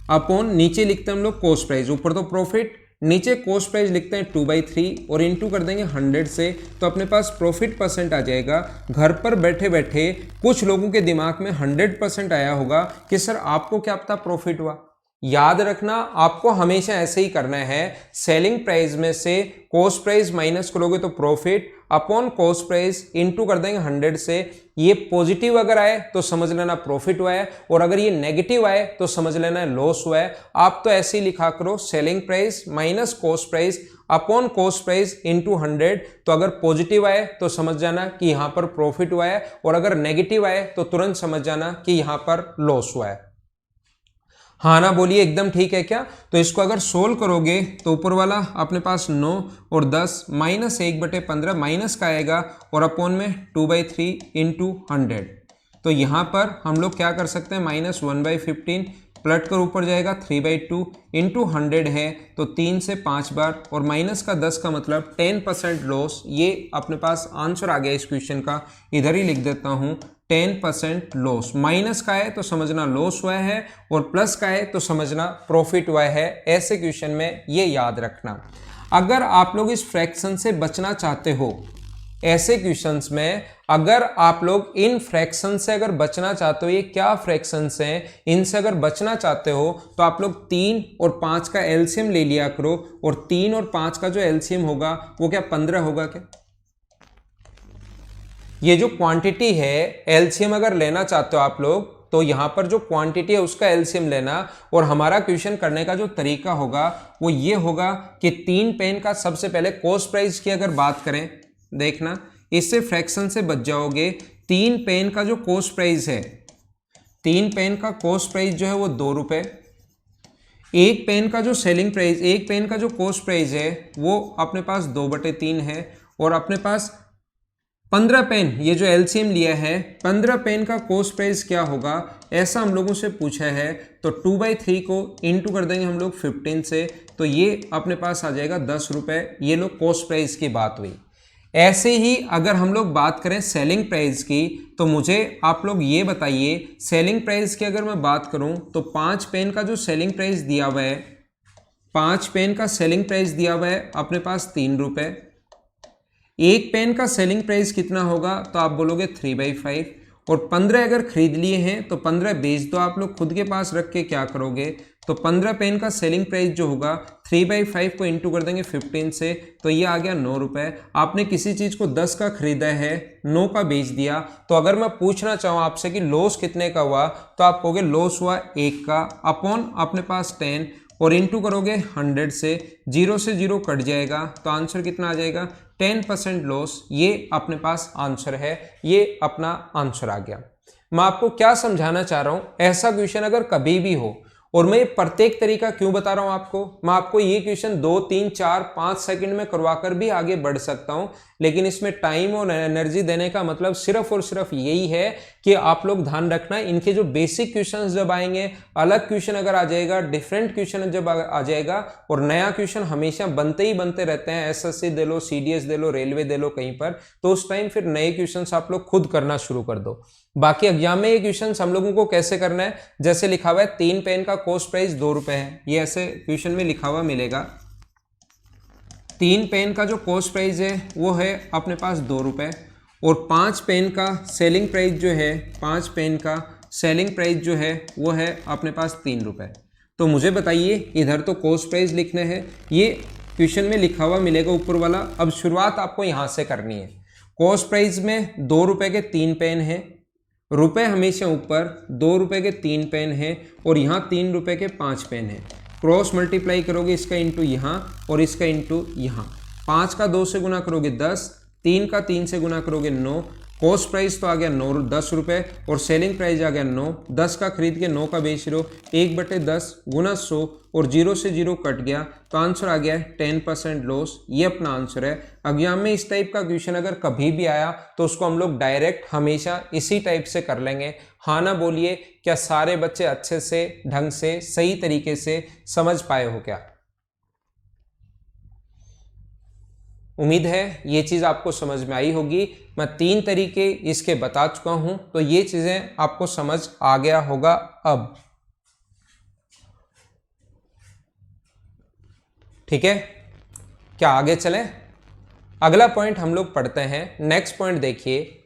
अपॉन नीचे लिखते हैं हम लोग कॉस्ट प्राइस, ऊपर तो प्रॉफिट, नीचे कॉस्ट प्राइस लिखते हैं 2/3 और इंटू कर देंगे 100 से, तो अपने पास प्रॉफिट परसेंट आ जाएगा। घर पर बैठे बैठे कुछ लोगों के दिमाग में 100% आया होगा कि सर आपको क्या पता प्रॉफिट हुआ। याद रखना, आपको हमेशा ऐसे ही करना है, सेलिंग प्राइस में से कॉस्ट प्राइस माइनस करोगे तो profit, upon cost price into कर देंगे 100 से। ये पॉजिटिव अगर आए तो समझ लेना प्रॉफिट हुआ है, और अगर ये नेगेटिव आए तो समझ लेना लॉस हुआ है। आप तो ऐसे ही लिखा करो, selling price minus cost price upon cost price into 100। तो अगर पॉजिटिव आए तो समझ जाना कि यहां पर प्रॉफिट हुआ है, और अगर नेगेटिव आए तो तुरंत समझ जाना कि यहां पर लॉस हुआ है। हाँ ना बोलिए, एकदम ठीक है क्या? तो इसको अगर सोल्व करोगे तो ऊपर वाला अपने पास 9 और 10 माइनस 1/15 माइनस का आएगा, और अपॉन में 2/3 इंटू 100। तो यहाँ पर हम लोग क्या कर सकते हैं, -1/15 पलट कर ऊपर जाएगा 3/2 इंटू 100 है, तो 3 से 5 बार, और माइनस का 10 का मतलब 10% लॉस। ये अपने पास आंसर आ गया इस क्वेश्चन का, इधर ही लिख देता हूँ 10% लॉस। माइनस का है तो समझना लॉस हुआ है, और प्लस का है तो समझना प्रॉफिट हुआ है। ऐसे क्वेश्चन में ये याद रखना। अगर आप लोग इस फ्रैक्शन से बचना चाहते हो, ऐसे क्वेश्चंस में अगर आप लोग इन फ्रैक्शन से अगर बचना चाहते हो, ये क्या फ्रैक्शंस हैं, इनसे अगर बचना चाहते हो तो आप लोग 3 और 5 का एलसीएम ले लिया करो, और 3 और 5 का जो एलसीएम होगा वो क्या 15 होगा क्या? ये जो क्वांटिटी है, एलसीएम अगर लेना चाहते हो आप लोग, तो यहां पर जो क्वांटिटी है उसका एलसीएम लेना, और हमारा क्वेश्चन करने का जो तरीका होगा वो ये होगा कि 3 पेन का सबसे पहले कॉस्ट प्राइस की अगर बात करें, देखना इससे फ्रैक्शन से बच जाओगे। 3 पेन का जो कॉस्ट प्राइस है, 3 पेन का कॉस्ट प्राइस जो है वो 2 रुपए। एक पेन का जो सेलिंग प्राइस, एक पेन का जो कॉस्ट प्राइस है वो अपने पास 2/3 है, और अपने पास 15 पेन, ये जो एलसीएम लिया है, 15 पेन का कॉस्ट प्राइस क्या होगा ऐसा हम लोगों से पूछा है। तो 2/3 को इंटू कर देंगे हम लोग 15 से, तो ये अपने पास आ जाएगा 10 रुपये। ये लोग कॉस्ट प्राइस की बात हुई। ऐसे ही अगर हम लोग बात करें सेलिंग प्राइस की, तो मुझे आप लोग ये बताइए, सेलिंग प्राइस की अगर मैं बात करूं तो 5 पेन का जो सेलिंग प्राइस दिया हुआ है, 5 पेन का सेलिंग प्राइस दिया हुआ है अपने पास 3 रुपये। एक पेन का सेलिंग प्राइस कितना होगा, तो आप बोलोगे 3/5। और 15 अगर खरीद लिए हैं तो 15 बेच दो, आप लोग खुद के पास रख के क्या करोगे, तो 15 पेन का सेलिंग प्राइस जो होगा 3/5 को इंटू कर देंगे 15 से, तो ये आ गया 9 रुपये। आपने किसी चीज़ को 10 का खरीदा है, 9 का बेच दिया, तो अगर मैं पूछना चाहूँ आपसे कि लॉस कितने का हुआ, तो आप कहोगे लॉस हुआ 1 का, अपॉन अपने पास 10 और इंटू करोगे 100 से, 0 से 0 कट जाएगा, तो आंसर कितना आ जाएगा 10% लॉस। ये अपने पास आंसर है, ये अपना आंसर आ गया। मैं आपको क्या समझाना चाह रहा हूं, ऐसा क्वेश्चन अगर कभी भी हो, और मैं प्रत्येक तरीका क्यों बता रहा हूं आपको, मैं आपको ये क्वेश्चन 2, 3, 4, 5 सेकंड में करवाकर भी आगे बढ़ सकता हूं, लेकिन इसमें टाइम और एनर्जी देने का मतलब सिर्फ और सिर्फ यही है कि आप लोग ध्यान रखना, इनके जो बेसिक क्वेश्चंस जब आएंगे, अलग क्वेश्चन अगर आ जाएगा, डिफरेंट क्वेश्चन जब आ जाएगा, और नया क्वेश्चन हमेशा बनते ही बनते रहते हैं, एसएससी दे लो, सीडीएस दे लो, रेलवे दे लो कहीं पर, तो उस टाइम फिर नए क्वेश्चन आप लोग खुद करना शुरू कर दो। बाकी एग्जाम में ये क्वेश्चन हम लोगों को कैसे करना है, जैसे लिखा हुआ है 3 पेन का कॉस्ट प्राइस 2 रुपए है, ये ऐसे क्वेश्चन में लिखा हुआ मिलेगा। 3 पेन का जो कॉस्ट प्राइस है वो है अपने पास 2 रुपये, और 5 पेन का सेलिंग प्राइस जो है, 5 पेन का सेलिंग प्राइस जो है वो है अपने पास 3 रुपये। तो मुझे बताइए, इधर तो कॉस्ट प्राइस लिखना है, ये क्वेश्चन में लिखा हुआ मिलेगा ऊपर वाला। अब शुरुआत आपको यहाँ से करनी है। कॉस्ट प्राइस में 2 रुपये के 3 पेन हैं, रुपए हमेशा ऊपर, 2 रुपये के 3 पेन हैं, और यहाँ 3 रुपये के 5 पेन हैं। क्रॉस मल्टीप्लाई करोगे इसका इंटू यहाँ और इसका इंटू यहाँ, 5 का 2 से गुना करोगे 10, 3 का 3 से गुना करोगे 9, कॉस्ट प्राइस तो आ गया 10 रुपये, और सेलिंग प्राइस आ गया 9, 10 का खरीद के 9 का बेच रहे हो, 1/10 गुना 100, और 0 से 0 कट गया, तो आंसर आ गया 10% लॉस। ये अपना आंसर है। एग्जाम में इस टाइप का क्वेश्चन अगर कभी भी आया तो उसको हम लोग डायरेक्ट हमेशा इसी टाइप से कर लेंगे। हाँ ना बोलिए, क्या सारे बच्चे अच्छे से, ढंग से, सही तरीके से समझ पाए हो क्या? उम्मीद है ये चीज़ आपको समझ में आई होगी। मैं 3 तरीके इसके बता चुका हूं, तो ये चीज़ें आपको समझ आ गया होगा। अब ठीक है, क्या आगे चलें? अगला पॉइंट हम लोग पढ़ते हैं। नेक्स्ट पॉइंट देखिए,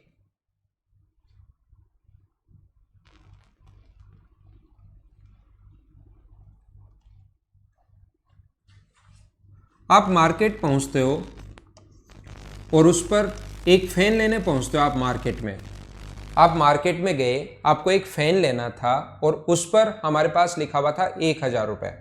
आप मार्केट पहुंचते हो और उस पर एक फैन लेने पहुंचते हो। आप मार्केट में गए, आपको एक फैन लेना था, और उस पर हमारे पास लिखा हुआ था 1000 रुपये।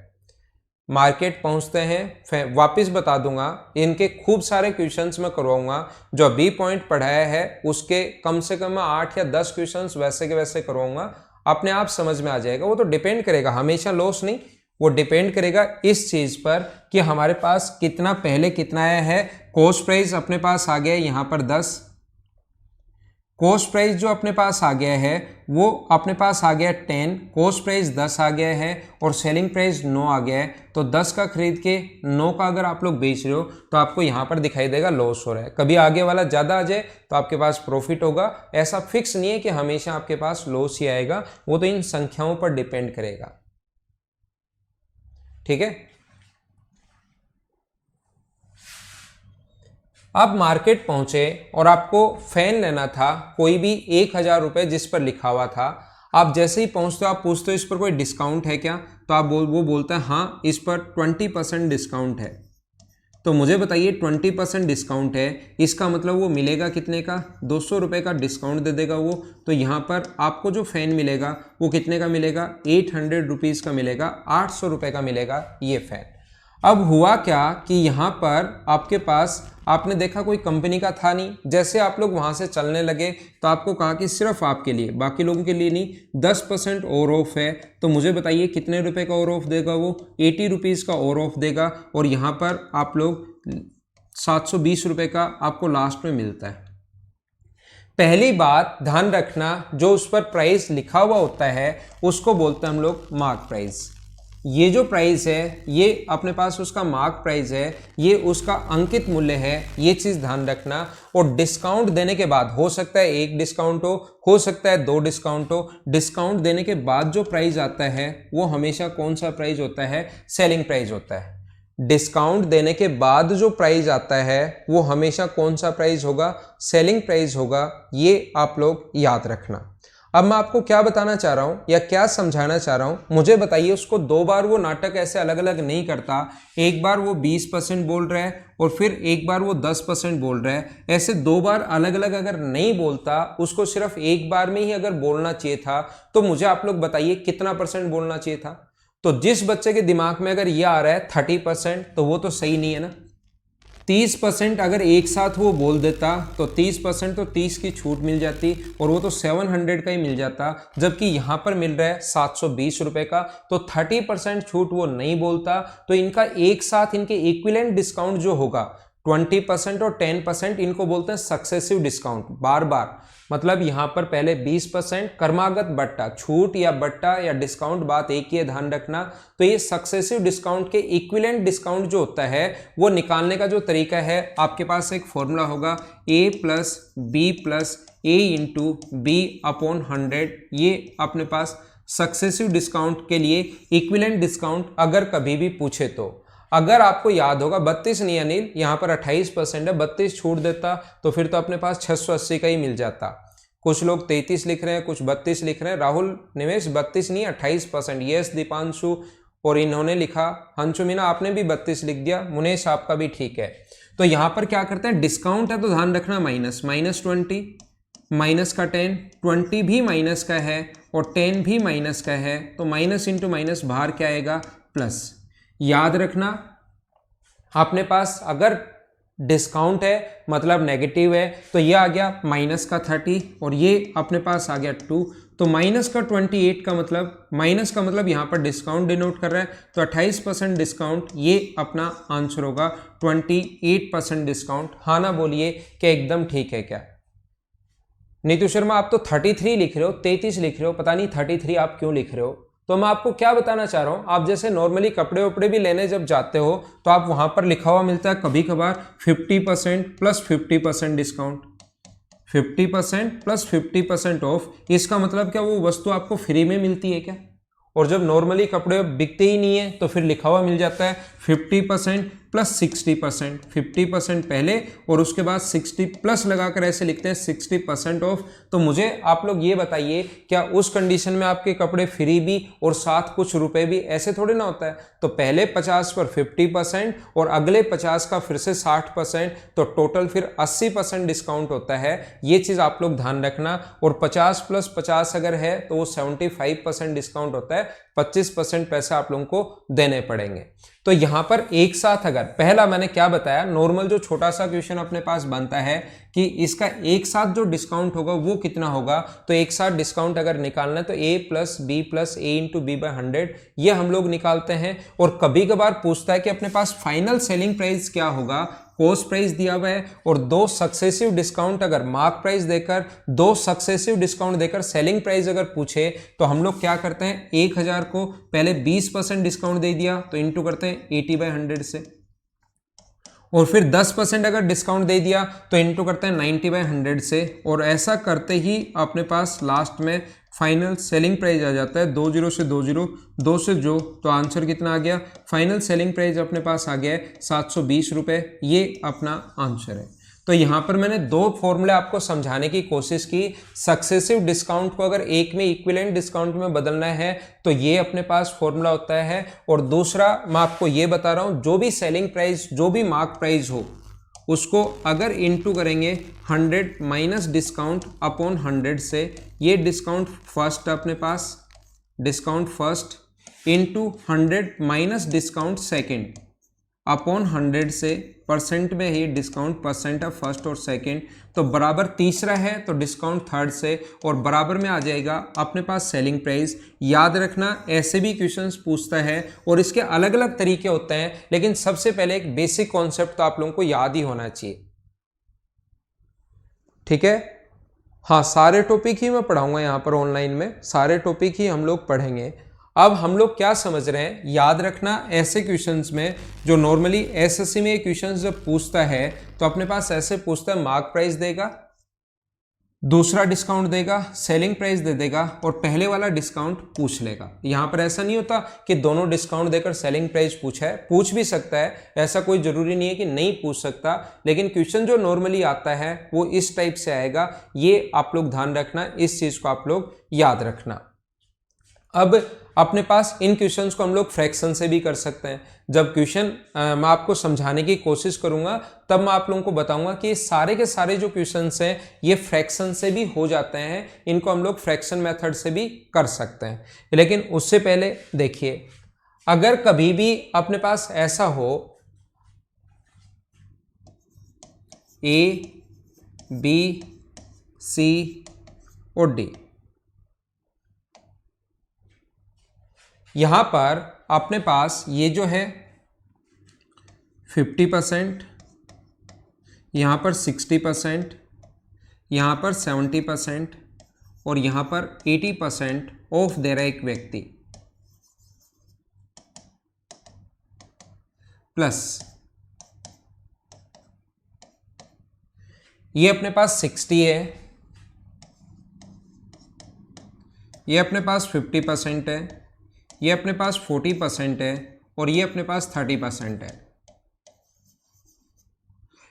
मार्केट पहुंचते हैं, वापस बता दूंगा, इनके खूब सारे क्वेश्चंस मैं करवाऊंगा। जो अभी पॉइंट पढ़ाया है उसके कम से कम 8 या 10 क्वेश्चंस वैसे के वैसे करवाऊंगा, अपने आप समझ में आ जाएगा। वो तो डिपेंड करेगा, हमेशा लॉस नहीं, वो डिपेंड करेगा इस चीज पर कि हमारे पास कितना पहले कितना आया है। कॉस्ट प्राइस अपने पास आ गया यहाँ पर 10, कॉस्ट प्राइस जो अपने पास आ गया है वो अपने पास आ गया 10, कॉस्ट प्राइस 10 आ गया है, और सेलिंग प्राइस 9 आ गया है। तो 10 का खरीद के 9 का अगर आप लोग बेच रहे हो तो आपको यहाँ पर दिखाई देगा लॉस हो रहा है। कभी आगे वाला ज़्यादा आ जाए तो आपके पास प्रॉफिट होगा। ऐसा फिक्स नहीं है कि हमेशा आपके पास लॉस ही आएगा, वो तो इन संख्याओं पर डिपेंड करेगा। ठीक है, आप मार्केट पहुंचे और आपको फैन लेना था, कोई भी 1000 रुपये जिस पर लिखा हुआ था। आप जैसे ही पहुंचते हो, आप पूछते हो इस पर कोई डिस्काउंट है क्या, तो आप वो बोलता है हाँ इस पर 20% डिस्काउंट है। तो मुझे बताइए 20% डिस्काउंट है, इसका मतलब वो मिलेगा कितने का, 200 रुपये का डिस्काउंट दे देगा वो। तो यहाँ पर आपको जो फ़ैन मिलेगा वो कितने का मिलेगा, 800 रुपीज़ का मिलेगा, 800 रुपये का मिलेगा ये फ़ैन। अब हुआ क्या कि यहाँ पर आपके पास, आपने देखा कोई कंपनी का था नहीं, जैसे आप लोग वहाँ से चलने लगे तो आपको कहा कि सिर्फ आपके लिए, बाकी लोगों के लिए नहीं, 10% और ऑफ है। तो मुझे बताइए कितने रुपए का और ऑफ देगा वो, 80 रुपीज़ का और ऑफ देगा, और यहाँ पर आप लोग 720 रुपये का आपको लास्ट में मिलता है। पहली बात ध्यान रखना, जो उस पर प्राइस लिखा हुआ होता है उसको बोलते हैं हम लोग मार्क प्राइस। ये जो प्राइस है ये अपने पास उसका मार्क प्राइस है, ये उसका अंकित मूल्य है, ये चीज ध्यान रखना। और डिस्काउंट देने के बाद, हो सकता है 1 डिस्काउंट हो सकता है 2 डिस्काउंट हो, डिस्काउंट देने के बाद जो प्राइस आता है वो हमेशा कौन सा प्राइस होता है? सेलिंग प्राइस होता है। डिस्काउंट देने के बाद जो प्राइस आता है वो हमेशा कौन सा प्राइस होगा? सेलिंग प्राइस होगा। ये आप लोग याद रखना। अब मैं आपको क्या बताना चाह रहा हूं या क्या समझाना चाह रहा हूं, मुझे बताइए। उसको 2 बार वो नाटक ऐसे अलग अलग नहीं करता। एक बार वो 20% बोल रहा है और फिर एक बार वो 10% बोल रहा है। ऐसे 2 बार अलग अलग अगर नहीं बोलता, उसको सिर्फ एक बार में ही अगर बोलना चाहिए था, तो मुझे आप लोग बताइए कितना परसेंट बोलना चाहिए था? तो जिस बच्चे के दिमाग में अगर ये आ रहा है 30%, तो वो तो सही नहीं है ना। 30% अगर एक साथ वो बोल देता तो 30% तो 30 की छूट मिल जाती और वो तो 700 का ही मिल जाता, जबकि यहां पर मिल रहा है 720 रुपए का। तो 30% छूट वो नहीं बोलता, तो इनका एक साथ इनके इक्विवेलेंट डिस्काउंट जो होगा 20% और 10%, इनको बोलते हैं सक्सेसिव डिस्काउंट। बार बार मतलब यहां पर पहले 20% कर्मागत बट्टा, छूट या बट्टा या डिस्काउंट, बात एक ही है, ध्यान रखना। तो ये सक्सेसिव डिस्काउंट के इक्विवेलेंट डिस्काउंट जो होता है वो निकालने का जो तरीका है, आपके पास एक फॉर्मूला होगा a plus B plus A into B upon 100। ये अपने पास सक्सेसिव डिस्काउंट के लिए इक्विवेलेंट डिस्काउंट अगर कभी भी पूछे तो। अगर आपको याद होगा 32 नहीं अनिल, यहाँ पर 28% है, 32 छूट देता तो फिर तो अपने पास 680 का ही मिल जाता। कुछ लोग 33 लिख रहे हैं, कुछ 32 लिख रहे हैं। राहुल निवेश 32 नहीं 28%। यस दीपांशु, और इन्होंने लिखा हंसु मीना, आपने भी 32 लिख दिया। मुनेश आपका भी ठीक है। तो यहाँ पर क्या करते हैं, डिस्काउंट है तो ध्यान रखना माइनस, -20 माइनस का 10, 20 भी माइनस का है और 10 भी माइनस का है, तो माइनस इंटू माइनस बाहर क्या आएगा? प्लस। याद रखना अपने पास अगर डिस्काउंट है मतलब नेगेटिव है, तो ये आ गया माइनस का 30 और ये अपने पास आ गया 2, तो माइनस का 28 का मतलब, माइनस का मतलब यहाँ पर डिस्काउंट डिनोट कर रहा है, तो 28% डिस्काउंट, ये अपना आंसर होगा 28% डिस्काउंट। हाँ ना बोलिए क्या एकदम ठीक है क्या? नीतू शर्मा आप तो 33 लिख रहे हो, 33 लिख रहे हो, पता नहीं 33 आप क्यों लिख रहे हो। तो मैं आपको क्या बताना चाह रहा हूं, आप जैसे नॉर्मली कपड़े वपड़े भी लेने जब जाते हो तो आप वहां पर लिखा हुआ मिलता है कभी कभार 50% प्लस 50% डिस्काउंट, 50% प्लस 50% ऑफ। इसका मतलब क्या वो वस्तु आपको फ्री में मिलती है क्या? और जब नॉर्मली कपड़े बिकते ही नहीं है तो फिर लिखा हुआ मिल जाता है 50% प्लस 60%, 50% पहले और उसके बाद 60 प्लस लगाकर ऐसे लिखते हैं 60% ऑफ। तो मुझे आप लोग ये बताइए, क्या उस कंडीशन में आपके कपड़े फ्री भी और साथ कुछ रुपए भी, ऐसे थोड़े ना होता है? तो पहले 50 पर 50% और अगले 50 का फिर से 60%, तो टोटल फिर 80% डिस्काउंट होता है। ये चीज आप लोग ध्यान रखना। और 50 प्लस 50 अगर है तो वो 75% डिस्काउंट होता है, 25% पैसे आप लोगों को देने पड़ेंगे। तो यहां पर एक साथ अगर, पहला मैंने क्या बताया, नॉर्मल जो छोटा सा क्वेश्चन अपने पास बनता है कि इसका एक साथ जो डिस्काउंट होगा वो कितना होगा, तो एक साथ डिस्काउंट अगर निकालना है तो a plus B plus A into B by 100, ये हम लोग निकालते हैं। और कभी कभार पूछता है कि अपने पास फाइनल सेलिंग प्राइस क्या होगा, कॉस्ट प्राइस दिया हुआ है और 2 सक्सेसिव डिस्काउंट अगर मार्क प्राइस देकर, 2 सक्सेसिव डिस्काउंट देकर सेलिंग प्राइस अगर पूछे, तो हम लोग क्या करते हैं, 1000 को पहले 20% डिस्काउंट दे दिया तो इंटू करते हैं 80/100 से, और फिर 10% अगर डिस्काउंट दे दिया तो इंटू करते हैं 90/100 से। और ऐसा करते ही अपने पास लास्ट में फाइनल सेलिंग प्राइस आ जाता है 20 से 2 से जो, तो आंसर कितना आ गया, फाइनल सेलिंग प्राइस अपने पास आ गया है 720 रुपये। ये अपना आंसर है। तो यहाँ पर मैंने 2 फॉर्मूले आपको समझाने की कोशिश की। सक्सेसिव डिस्काउंट को अगर एक में इक्विवेलेंट डिस्काउंट में बदलना है तो ये अपने पास फॉर्मूला होता है। और दूसरा मैं आपको ये बता रहा हूँ, जो भी सेलिंग प्राइस, जो भी मार्क प्राइस हो, उसको अगर इंटू करेंगे 100 माइनस डिस्काउंट अपॉन 100 से, ये डिस्काउंट फर्स्ट अपने पास, discount first into 100 minus discount second upon 100 से, परसेंट में ही डिस्काउंट परसेंट है फर्स्ट और सेकंड, तो बराबर तीसरा है तो डिस्काउंट थर्ड से, और बराबर में आ जाएगा अपने पास सेलिंग प्राइस। याद रखना ऐसे भी क्वेश्चंस पूछता है और इसके अलग अलग तरीके होते हैं, लेकिन सबसे पहले एक बेसिक कॉन्सेप्ट तो आप लोगों को याद ही होना चाहिए। ठीक है, हाँ, सारे टॉपिक ही मैं पढ़ाऊंगा यहाँ पर ऑनलाइन में, सारे टॉपिक ही हम लोग पढ़ेंगे। अब हम लोग क्या समझ रहे हैं, याद रखना ऐसे क्वेश्चंस में जो नॉर्मली एसएससी में क्वेश्चंस जब पूछता है तो अपने पास ऐसे पूछता है, मार्क प्राइस देगा, दूसरा डिस्काउंट देगा, सेलिंग प्राइस दे देगा और पहले वाला डिस्काउंट पूछ लेगा। यहाँ पर ऐसा नहीं होता कि दोनों डिस्काउंट देकर सेलिंग प्राइस पूछा है, पूछ भी सकता है, ऐसा कोई जरूरी नहीं है कि नहीं पूछ सकता, लेकिन क्वेश्चन जो नॉर्मली आता है वो इस टाइप से आएगा। ये आप लोग ध्यान रखना, इस चीज को आप लोग याद रखना। अब अपने पास इन क्वेश्चंस को हम लोग फ्रैक्शन से भी कर सकते हैं। जब क्वेश्चन मैं आपको समझाने की कोशिश करूंगा तब मैं आप लोगों को बताऊंगा कि सारे के सारे जो क्वेश्चंस हैं ये फ्रैक्शन से भी हो जाते हैं, इनको हम लोग फ्रैक्शन मेथड से भी कर सकते हैं। लेकिन उससे पहले देखिए, अगर कभी भी अपने पास ऐसा हो ए, बी, सी और डी, यहां पर अपने पास ये जो है 50%, यहां पर 60%, यहां पर 70% और यहां पर 80% ऑफ दे रहा एक व्यक्ति, प्लस ये अपने पास 60 है, ये अपने पास 50% है, ये अपने पास 40% है और ये अपने पास 30% है।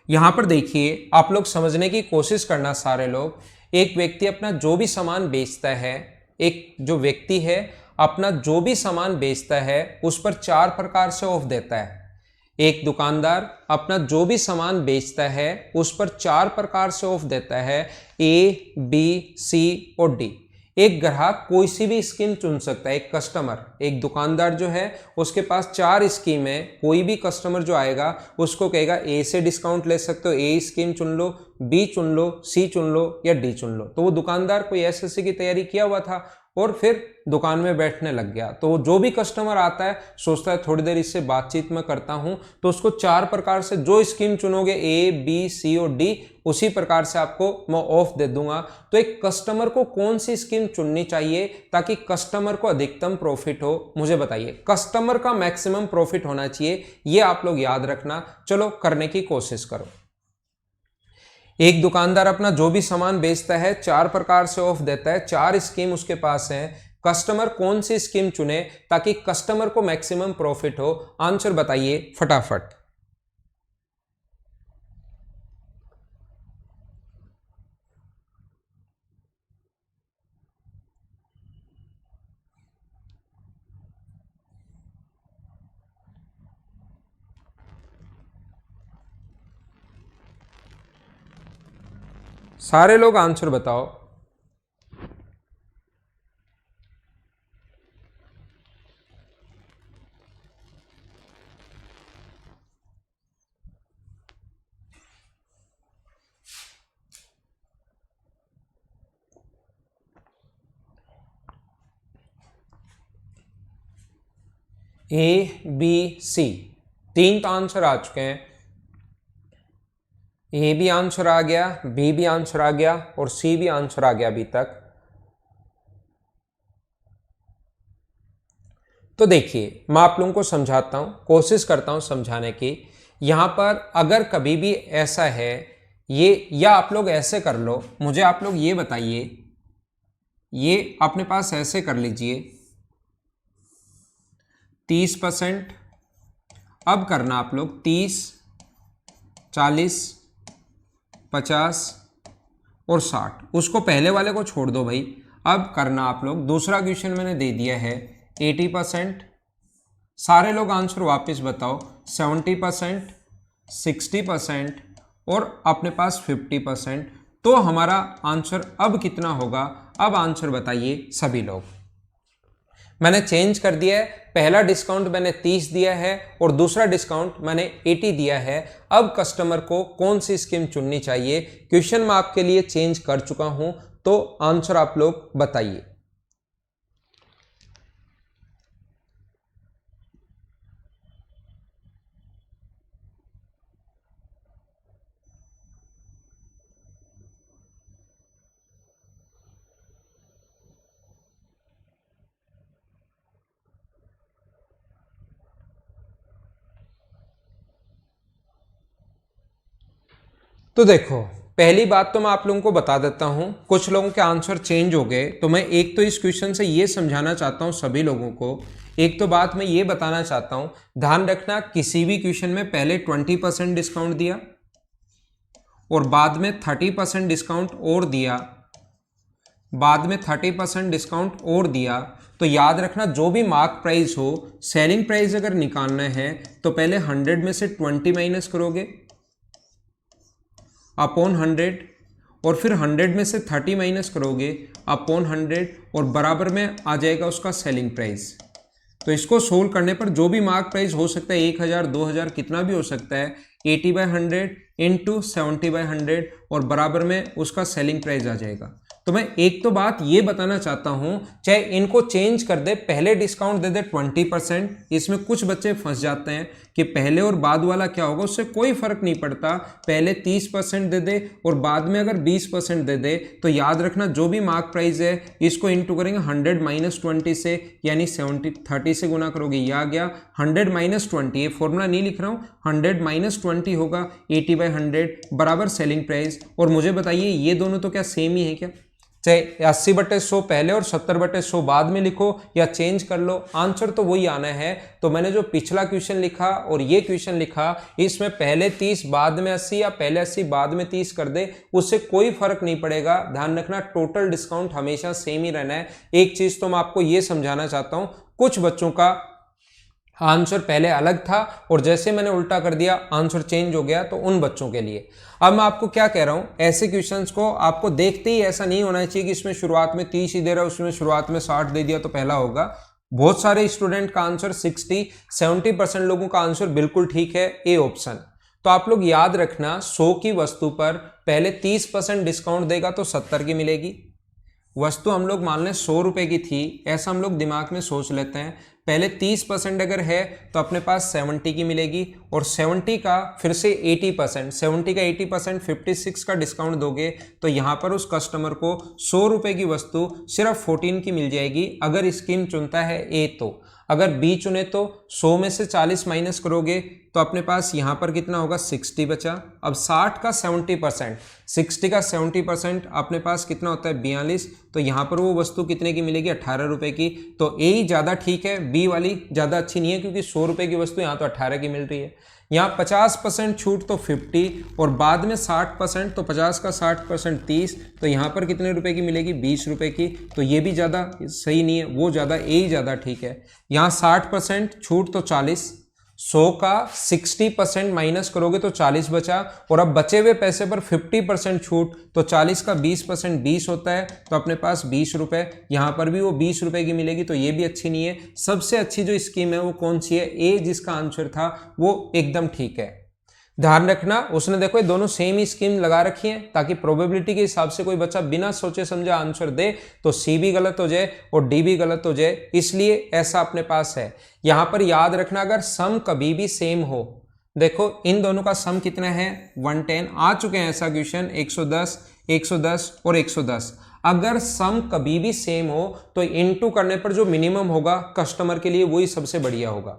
यहां पर देखिए, आप लोग समझने की कोशिश करना सारे लोग, एक व्यक्ति अपना जो भी सामान बेचता है, एक जो व्यक्ति है अपना जो भी सामान बेचता है उस पर 4 प्रकार से ऑफ देता है। एक दुकानदार अपना जो भी सामान बेचता है उस पर 4 प्रकार से ऑफ देता है, ए, बी, सी और डी। एक ग्राहक कोई सी भी स्कीम चुन सकता है, एक कस्टमर, एक दुकानदार जो है उसके पास 4 स्कीम है, कोई भी कस्टमर जो आएगा उसको कहेगा ए से डिस्काउंट ले सकते हो, ए स्कीम चुन लो, बी चुन लो, सी चुन लो या डी चुन लो। तो वो दुकानदार कोई एसएससी की तैयारी किया हुआ था और फिर दुकान में बैठने लग गया, तो जो भी कस्टमर आता है सोचता है थोड़ी देर इससे बातचीत में करता हूं, तो उसको 4 प्रकार से जो स्कीम चुनोगे ए, बी, सी और डी, उसी प्रकार से आपको मैं ऑफ दे दूंगा। तो एक कस्टमर को कौन सी स्कीम चुननी चाहिए ताकि कस्टमर को अधिकतम प्रॉफिट हो, मुझे बताइए। कस्टमर का मैक्सिमम प्रॉफिट होना चाहिए, ये आप लोग याद रखना। चलो करने की कोशिश करो। एक दुकानदार अपना जो भी सामान बेचता है 4 प्रकार से ऑफ देता है, 4 स्कीम उसके पास है, कस्टमर कौन सी स्कीम चुने ताकि कस्टमर को मैक्सिमम प्रॉफिट हो, आंसर बताइए फटाफट। सारे लोग आंसर बताओ। ए, बी, सी, 3 तो आंसर आ चुके हैं। ए भी आंसर आ गया, बी भी आंसर आ गया और सी भी आंसर आ गया अभी तक। तो देखिए, मैं आप लोगों को समझाता हूं, कोशिश करता हूं समझाने की। यहां पर अगर कभी भी ऐसा है ये, या आप लोग ऐसे कर लो, मुझे आप लोग ये बताइए, ये अपने पास ऐसे कर लीजिए 30%, अब करना आप लोग 30, 40, 50 और 60, उसको पहले वाले को छोड़ दो भाई। अब करना आप लोग, दूसरा क्वेश्चन मैंने दे दिया है 80%, सारे लोग आंसर वापस बताओ, 70%, 60% और अपने पास 50%। तो हमारा आंसर अब कितना होगा, अब आंसर बताइए सभी लोग। मैंने चेंज कर दिया है, पहला डिस्काउंट मैंने 30 दिया है और दूसरा डिस्काउंट मैंने 80 दिया है। अब कस्टमर को कौन सी स्कीम चुननी चाहिए, क्वेश्चन मैं आपके लिए चेंज कर चुका हूं, तो आंसर आप लोग बताइए। तो देखो, पहली बात तो मैं आप लोगों को बता देता हूं, कुछ लोगों के आंसर चेंज हो गए, तो मैं एक तो इस क्वेश्चन से ये समझाना चाहता हूं सभी लोगों को। एक तो बात मैं ये बताना चाहता हूं, ध्यान रखना, किसी भी क्वेश्चन में पहले 20% डिस्काउंट दिया और बाद में 30% डिस्काउंट और दिया, बाद में 30% डिस्काउंट और दिया, तो याद रखना जो भी मार्क प्राइस हो, सेलिंग प्राइस अगर निकालना है तो पहले 100 में से 20 माइनस करोगे अपॉन 100, और फिर 100 में से 30 माइनस करोगे अपॉन 100, और बराबर में आ जाएगा उसका सेलिंग प्राइस। तो इसको सोल्व करने पर जो भी मार्क प्राइस हो सकता है 1000, 2000, कितना भी हो सकता है, 80/100 इंटू 70/100 और बराबर में उसका सेलिंग प्राइस आ जाएगा। तो मैं एक तो बात ये बताना चाहता हूं, चाहे इनको चेंज कर दे, पहले डिस्काउंट दे दे 20%, इसमें कुछ बच्चे फंस जाते हैं कि पहले और बाद वाला क्या होगा, उससे कोई फर्क नहीं पड़ता, पहले 30% दे दे और बाद में अगर 20% दे दे, तो याद रखना जो भी मार्क प्राइस है इसको इंटू करेंगे 100 माइनस 20 से, यानी 30 से गुना करोगे, ये आ गया 100 माइनस 20, ये फॉर्मूला नहीं लिख रहा हूँ, 100 माइनस 20 होगा 80/100 बराबर सेलिंग प्राइस। और मुझे बताइए ये दोनों तो क्या सेम ही है क्या, चाहे 80/100 पहले और 70/100 बाद में लिखो या चेंज कर लो, आंसर तो वही आना है। तो मैंने जो पिछला क्वेश्चन लिखा और ये क्वेश्चन लिखा, इसमें पहले 30 बाद में 80 या पहले 80 बाद में 30 कर दे, उससे कोई फर्क नहीं पड़ेगा। ध्यान रखना टोटल डिस्काउंट हमेशा सेम ही रहना है। एक चीज तो मैं आपको ये समझाना चाहता हूं, कुछ बच्चों का आंसर पहले अलग था और जैसे मैंने उल्टा कर दिया आंसर चेंज हो गया, तो उन बच्चों के लिए। अब मैं आपको क्या कह रहा हूं, ऐसे क्वेश्चंस को आपको देखते ही ऐसा नहीं होना चाहिए कि इसमें शुरुआत में 30 ही दे रहा है, उसमें शुरुआत में 60 दे दिया तो पहला होगा। बहुत सारे स्टूडेंट का आंसर 60-70% लोगों का आंसर बिल्कुल ठीक है, ए ऑप्शन। तो आप लोग याद रखना 100 की वस्तु पर पहले 30% डिस्काउंट देगा तो 70 की मिलेगी। वस्तु हम लोग मान लें 100 रुपए की थी, ऐसा हम लोग दिमाग में सोच लेते हैं, पहले 30% अगर है तो अपने पास 70 की मिलेगी, और 70 का फिर से 80%, 70 का 80% 56 का डिस्काउंट दोगे तो यहाँ पर उस कस्टमर को 100 रुपए की वस्तु सिर्फ 14 की मिल जाएगी, अगर स्कीम चुनता है ए तो। अगर बी चुने तो 100 में से 40 माइनस करोगे तो अपने पास यहाँ पर कितना होगा, 60 बचा। अब 60 का 70%, 60 का 70% अपने पास कितना होता है, 42, तो यहाँ पर वो वस्तु कितने की मिलेगी, 18 रुपए की। तो ए ही ज़्यादा ठीक है, बी वाली ज़्यादा अच्छी नहीं है, क्योंकि 100 रुपए की वस्तु यहाँ तो 18 की मिल रही है। यहाँ 50% छूट तो 50, और बाद में 60%, तो 50 का 60% 30, तो यहाँ पर कितने रुपए की मिलेगी, 20 रुपए की। तो ये भी ज़्यादा सही नहीं है, वो ज़्यादा, ए ही ज़्यादा ठीक है। यहाँ 60% छूट तो 40, 100 का 60% माइनस करोगे तो 40 बचा, और अब बचे हुए पैसे पर 50% छूट, तो 40 का 20% 20 होता है, तो अपने पास 20 रुपए। यहाँ पर भी वो 20 रुपए की मिलेगी, तो ये भी अच्छी नहीं है। सबसे अच्छी जो स्कीम है वो कौन सी है, ए जिसका आंसर था वो एकदम ठीक है। ध्यान रखना, उसने देखो ये दोनों सेम ही स्कीम लगा रखी है, ताकि प्रोबेबिलिटी के हिसाब से कोई बच्चा बिना सोचे समझे आंसर दे तो सी भी गलत हो जाए और डी भी गलत हो जाए, इसलिए ऐसा अपने पास है। यहां पर याद रखना, अगर सम कभी भी सेम हो, देखो इन दोनों का सम कितना है, 110 आ चुके हैं ऐसा क्वेश्चन, 110, 110 और 110। अगर सम कभी भी सेम हो तो इनटू करने पर जो मिनिमम होगा कस्टमर के लिए वही सबसे बढ़िया होगा।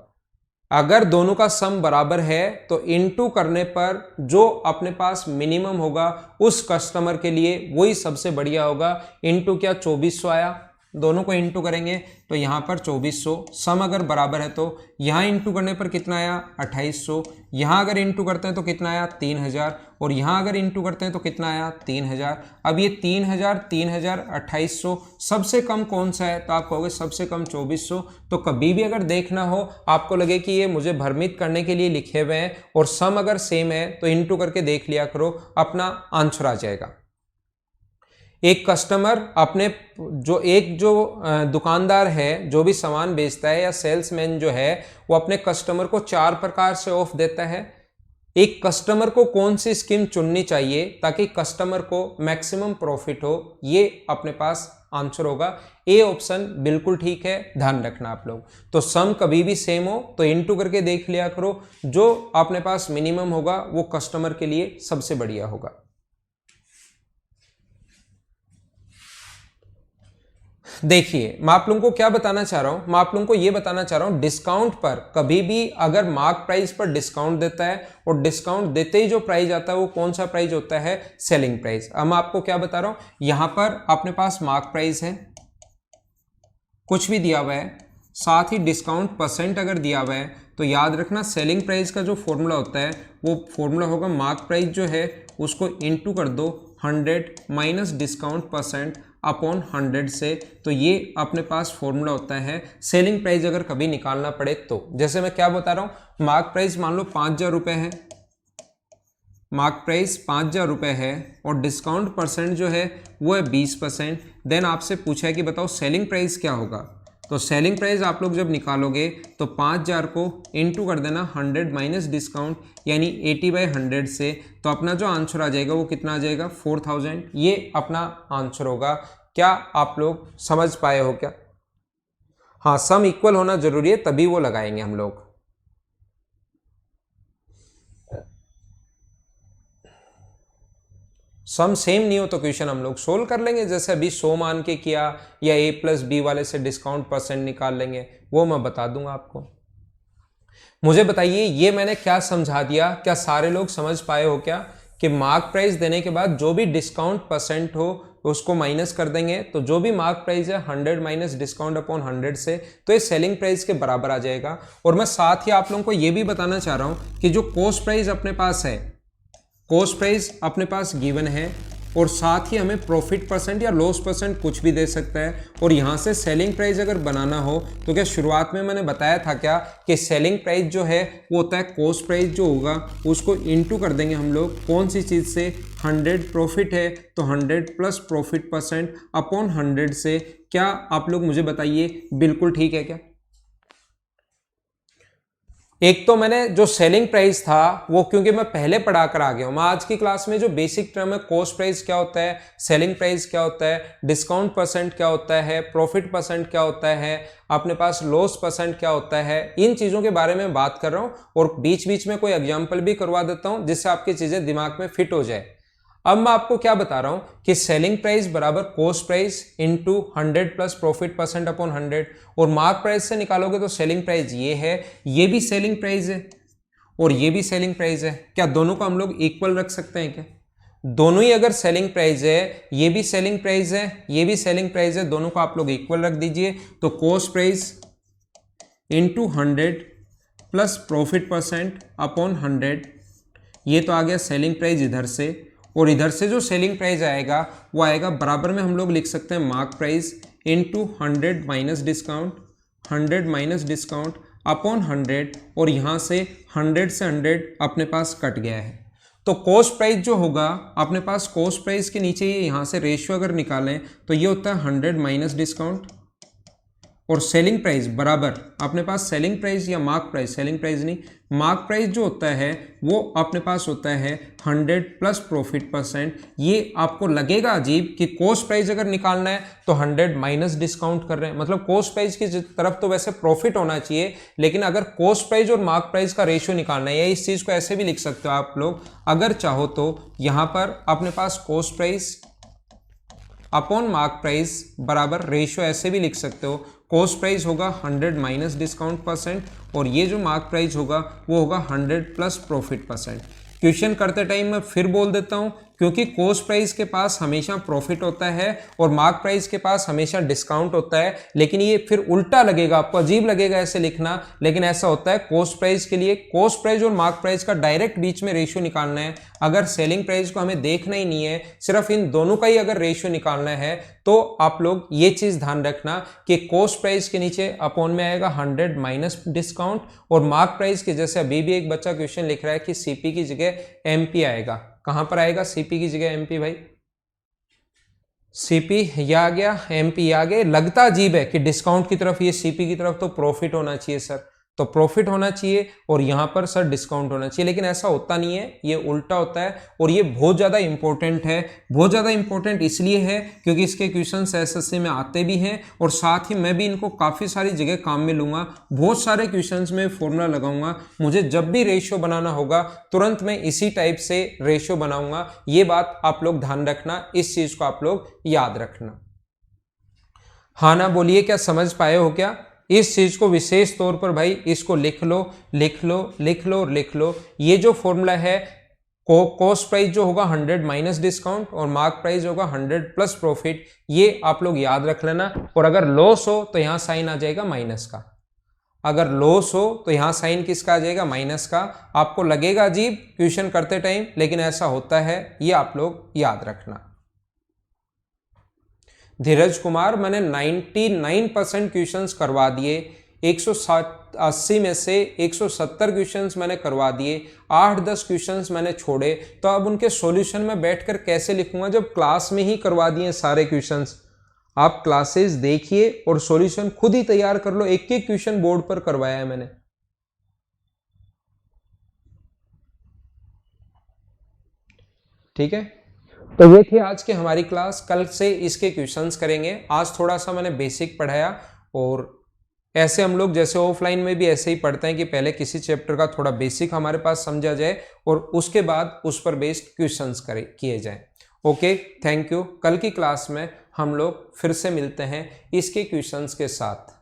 अगर दोनों का सम बराबर है तो इनटू करने पर जो अपने पास मिनिमम होगा उस कस्टमर के लिए वही सबसे बढ़िया होगा। इनटू क्या, 2400 आया, दोनों को इनटू करेंगे तो यहाँ पर 2400, सम अगर बराबर है तो यहाँ इनटू करने पर कितना आया, 2800, यहाँ अगर इनटू करते हैं तो कितना आया, 3000, और यहाँ अगर इनटू करते हैं तो कितना आया, 3000। अब ये 3000, 3000, 2800, सबसे कम कौन सा है, तो आप कहोगे सबसे कम 2400। तो कभी भी अगर देखना हो, आपको लगे कि ये मुझे भ्रमित करने के लिए लिखे हुए हैं और सम अगर सेम है तो इनटू करके देख लिया करो, अपना आंसर आ जाएगा। एक कस्टमर अपने जो दुकानदार है, जो भी सामान बेचता है, या सेल्समैन जो है, वो अपने कस्टमर को 4 प्रकार से ऑफ देता है। एक कस्टमर को कौन सी स्कीम चुननी चाहिए ताकि कस्टमर को मैक्सिमम प्रॉफिट हो, ये अपने पास आंसर होगा। ए ऑप्शन बिल्कुल ठीक है, ध्यान रखना आप लोग। तो सम कभी भी सेम हो तो इनटू करके देख लिया करो, जो अपने पास मिनिमम होगा वो कस्टमर के लिए सबसे बढ़िया होगा। देखिए मैं आप लोगों को क्या बताना चाह रहा हूं, मैं आप लोगों को ये बताना चाह रहा हूं डिस्काउंट पर कभी भी अगर मार्क प्राइस पर डिस्काउंट देता है और डिस्काउंट देते ही जो प्राइस आता है वो कौन सा प्राइस होता है, सेलिंग प्राइस। अब मैं आपको क्या बता रहा हूं, यहां पर अपने पास मार्क प्राइस है, कुछ भी दिया हुआ है, साथ ही डिस्काउंट परसेंट अगर दिया हुआ है तो याद रखना सेलिंग प्राइस का जो फॉर्मूला होता है वो फॉर्मूला होगा मार्क प्राइस जो है उसको इनटू कर दो 100 माइनस डिस्काउंट परसेंट अपॉन 100 से। तो ये अपने पास फॉर्मूला होता है सेलिंग प्राइस अगर कभी निकालना पड़े तो। जैसे मैं क्या बता रहा हूँ, मार्क प्राइस मान लो 5,000 रुपये है, मार्क प्राइस 5,000 रुपये है और डिस्काउंट परसेंट जो है वो है 20%। देन आपसे पूछा है कि बताओ सेलिंग प्राइस क्या होगा। तो सेलिंग प्राइस आप लोग जब निकालोगे तो 5,000 को इनटू कर देना 100 माइनस डिस्काउंट यानी 80/100 से। तो अपना जो आंसर आ जाएगा वो कितना आ जाएगा, 4,000। ये अपना आंसर होगा। क्या आप लोग समझ पाए हो क्या? हाँ, सम इक्वल होना जरूरी है तभी वो लगाएंगे हम लोग। सम सेम नहीं हो तो क्वेश्चन हम लोग सोल्व कर लेंगे, जैसे अभी 100 मान के किया या a प्लस बी वाले से डिस्काउंट परसेंट निकाल लेंगे, वो मैं बता दूंगा आपको। मुझे बताइए ये मैंने क्या समझा दिया, क्या सारे लोग समझ पाए हो क्या कि मार्क प्राइस देने के बाद जो भी डिस्काउंट परसेंट हो उसको माइनस कर देंगे, तो जो भी मार्क प्राइस है 100 माइनस डिस्काउंट अपॉन 100 से, तो ये सेलिंग प्राइस के बराबर आ जाएगा। और मैं साथ ही आप लोगों को ये भी बताना चाह रहा हूं कि जो कॉस्ट प्राइस अपने पास है, कॉस्ट प्राइस अपने पास गिवन है और साथ ही हमें प्रॉफिट परसेंट या लॉस परसेंट कुछ भी दे सकता है। और यहाँ से सेलिंग प्राइस अगर बनाना हो तो क्या शुरुआत में मैंने बताया था क्या कि सेलिंग प्राइस जो है वो होता है कॉस्ट प्राइस जो होगा उसको इनटू कर देंगे हम लोग कौन सी चीज़ से, 100 प्रॉफिट है तो 100 प्लस प्रॉफिट परसेंट अपॉन 100 से। क्या आप लोग मुझे बताइए बिल्कुल ठीक है क्या? एक तो मैंने जो सेलिंग प्राइस था वो क्योंकि मैं पहले पढ़ा कर आ गया हूं, मैं आज की क्लास में जो बेसिक टर्म है कॉस्ट प्राइस क्या होता है, सेलिंग प्राइस क्या होता है, डिस्काउंट परसेंट क्या होता है, प्रॉफिट परसेंट क्या होता है, अपने पास लॉस परसेंट क्या होता है, इन चीजों के बारे में बात कर रहा हूं और बीच बीच में कोई एग्जाम्पल भी करवा देता हूं जिससे आपकी चीजें दिमाग में फिट हो जाए। अब मैं आपको क्या बता रहा हूं कि सेलिंग प्राइस बराबर cost price into 100 plus profit percent upon 100, और मार्क प्राइस से निकालोगे तो सेलिंग प्राइस ये है, ये भी सेलिंग प्राइस है और ये भी सेलिंग प्राइस है। क्या दोनों को हम लोग इक्वल रख सकते हैं क्या? दोनों ही अगर सेलिंग प्राइस है, ये भी सेलिंग प्राइस है, ये भी सेलिंग प्राइस है, दोनों को आप लोग इक्वल रख दीजिए। तो cost price into 100 plus profit percent upon 100, ये तो आ गया सेलिंग प्राइस इधर से, और इधर से जो सेलिंग प्राइस आएगा वो आएगा बराबर में हम लोग लिख सकते हैं mark price into 100 minus discount, 100 minus discount upon 100, और यहाँ से 100 से 100 अपने पास कट गया है। तो कॉस्ट प्राइस जो होगा अपने पास, कॉस्ट प्राइस के नीचे ये यहाँ से रेशियो अगर निकालें तो ये होता है 100 माइनस डिस्काउंट, और सेलिंग प्राइस बराबर अपने पास सेलिंग प्राइस या मार्क प्राइस, सेलिंग प्राइस नहीं, मार्क प्राइस जो होता है वो अपने पास होता है 100 प्लस प्रॉफिट परसेंट। ये आपको लगेगा अजीब कि कॉस्ट प्राइस अगर निकालना है तो 100 माइनस डिस्काउंट कर रहे हैं, मतलब कॉस्ट प्राइस की तरफ तो वैसे प्रॉफिट होना चाहिए, लेकिन अगर कॉस्ट प्राइस और मार्क प्राइस का रेशियो निकालना है, या इस चीज को ऐसे भी लिख सकते हो आप लोग अगर चाहो तो, यहाँ पर अपने पास cost price upon mark price बराबर रेशियो ऐसे भी लिख सकते हो, कॉस्ट प्राइस होगा 100 माइनस डिस्काउंट परसेंट और ये जो मार्क प्राइस होगा वो होगा 100 प्लस प्रॉफिट परसेंट। क्वेश्चन करते टाइम मैं फिर बोल देता हूं क्योंकि कॉस्ट प्राइस के पास हमेशा प्रॉफिट होता है और मार्क प्राइस के पास हमेशा डिस्काउंट होता है, लेकिन ये फिर उल्टा लगेगा आपको, अजीब लगेगा ऐसे लिखना, लेकिन ऐसा होता है कॉस्ट प्राइस के लिए। कॉस्ट प्राइस और मार्क प्राइस का डायरेक्ट बीच में रेशियो निकालना है, अगर सेलिंग प्राइस को हमें देखना ही नहीं है, सिर्फ इन दोनों का ही अगर रेशियो निकालना है तो आप लोग ये चीज ध्यान रखना कि कॉस्ट प्राइस के नीचे अपॉन में आएगा 100 माइनस डिस्काउंट, और मार्क प्राइस के जैसे अभी भी एक बच्चा क्वेश्चन लिख रहा है कि सीपी की जगह एमपी आएगा। कहां पर आएगा सीपी की जगह एमपी भाई? सीपी ये आ गया, एमपी आ गए। लगता अजीब है कि डिस्काउंट की तरफ ये सीपी की तरफ तो प्रॉफिट होना चाहिए सर, तो प्रॉफिट होना चाहिए और यहां पर सर डिस्काउंट होना चाहिए, लेकिन ऐसा होता नहीं है, ये उल्टा होता है। और ये बहुत ज़्यादा इंपॉर्टेंट है, बहुत ज़्यादा इंपॉर्टेंट इसलिए है क्योंकि इसके क्वेश्चंस एसएससी में आते भी हैं और साथ ही मैं भी इनको काफ़ी सारी जगह काम में लूँगा, बहुत सारे क्वेश्चंस में फॉर्मूला लगाऊंगा। मुझे जब भी रेशियो बनाना होगा तुरंत मैं इसी टाइप से रेशियो बनाऊंगा, ये बात आप लोग ध्यान रखना, इस चीज़ को आप लोग याद रखना। हाँ ना बोलिए, क्या समझ पाए हो क्या? इस चीज को विशेष तौर पर भाई इसको लिख लो, लिख लो, लिख लो और लिख लो। ये जो फॉर्मूला है, कॉस्ट प्राइस जो होगा 100 माइनस डिस्काउंट और मार्क प्राइस होगा 100 प्लस प्रॉफिट, ये आप लोग याद रख लेना। और अगर लॉस हो तो यहां साइन आ जाएगा माइनस का। अगर लॉस हो तो यहां साइन किसका आ जाएगा? माइनस का। आपको लगेगा अजीब क्वेश्चन करते टाइम, लेकिन ऐसा होता है, ये आप लोग याद रखना। धीरज कुमार, मैंने 99% क्वेश्चंस करवा दिए, 180 में से 170 क्वेश्चंस मैंने करवा दिए, 8-10 क्वेश्चंस मैंने छोड़े। तो अब उनके सॉल्यूशन में बैठकर कैसे लिखूंगा जब क्लास में ही करवा दिए सारे क्वेश्चंस? आप क्लासेस देखिए और सॉल्यूशन खुद ही तैयार कर लो। एक एक क्वेश्चन बोर्ड पर करवाया है मैंने। ठीक है, तो ये थी आज की हमारी क्लास। कल से इसके क्वेश्चंस करेंगे। आज थोड़ा सा मैंने बेसिक पढ़ाया, और ऐसे हम लोग जैसे ऑफलाइन में भी ऐसे ही पढ़ते हैं कि पहले किसी चैप्टर का थोड़ा बेसिक हमारे पास समझा जाए और उसके बाद उस पर बेस्ड क्वेश्चंस किए जाएं। Okay, thank you. कल की क्लास में हम लोग फिर से मिलते हैं इसके क्वेश्चंस के साथ।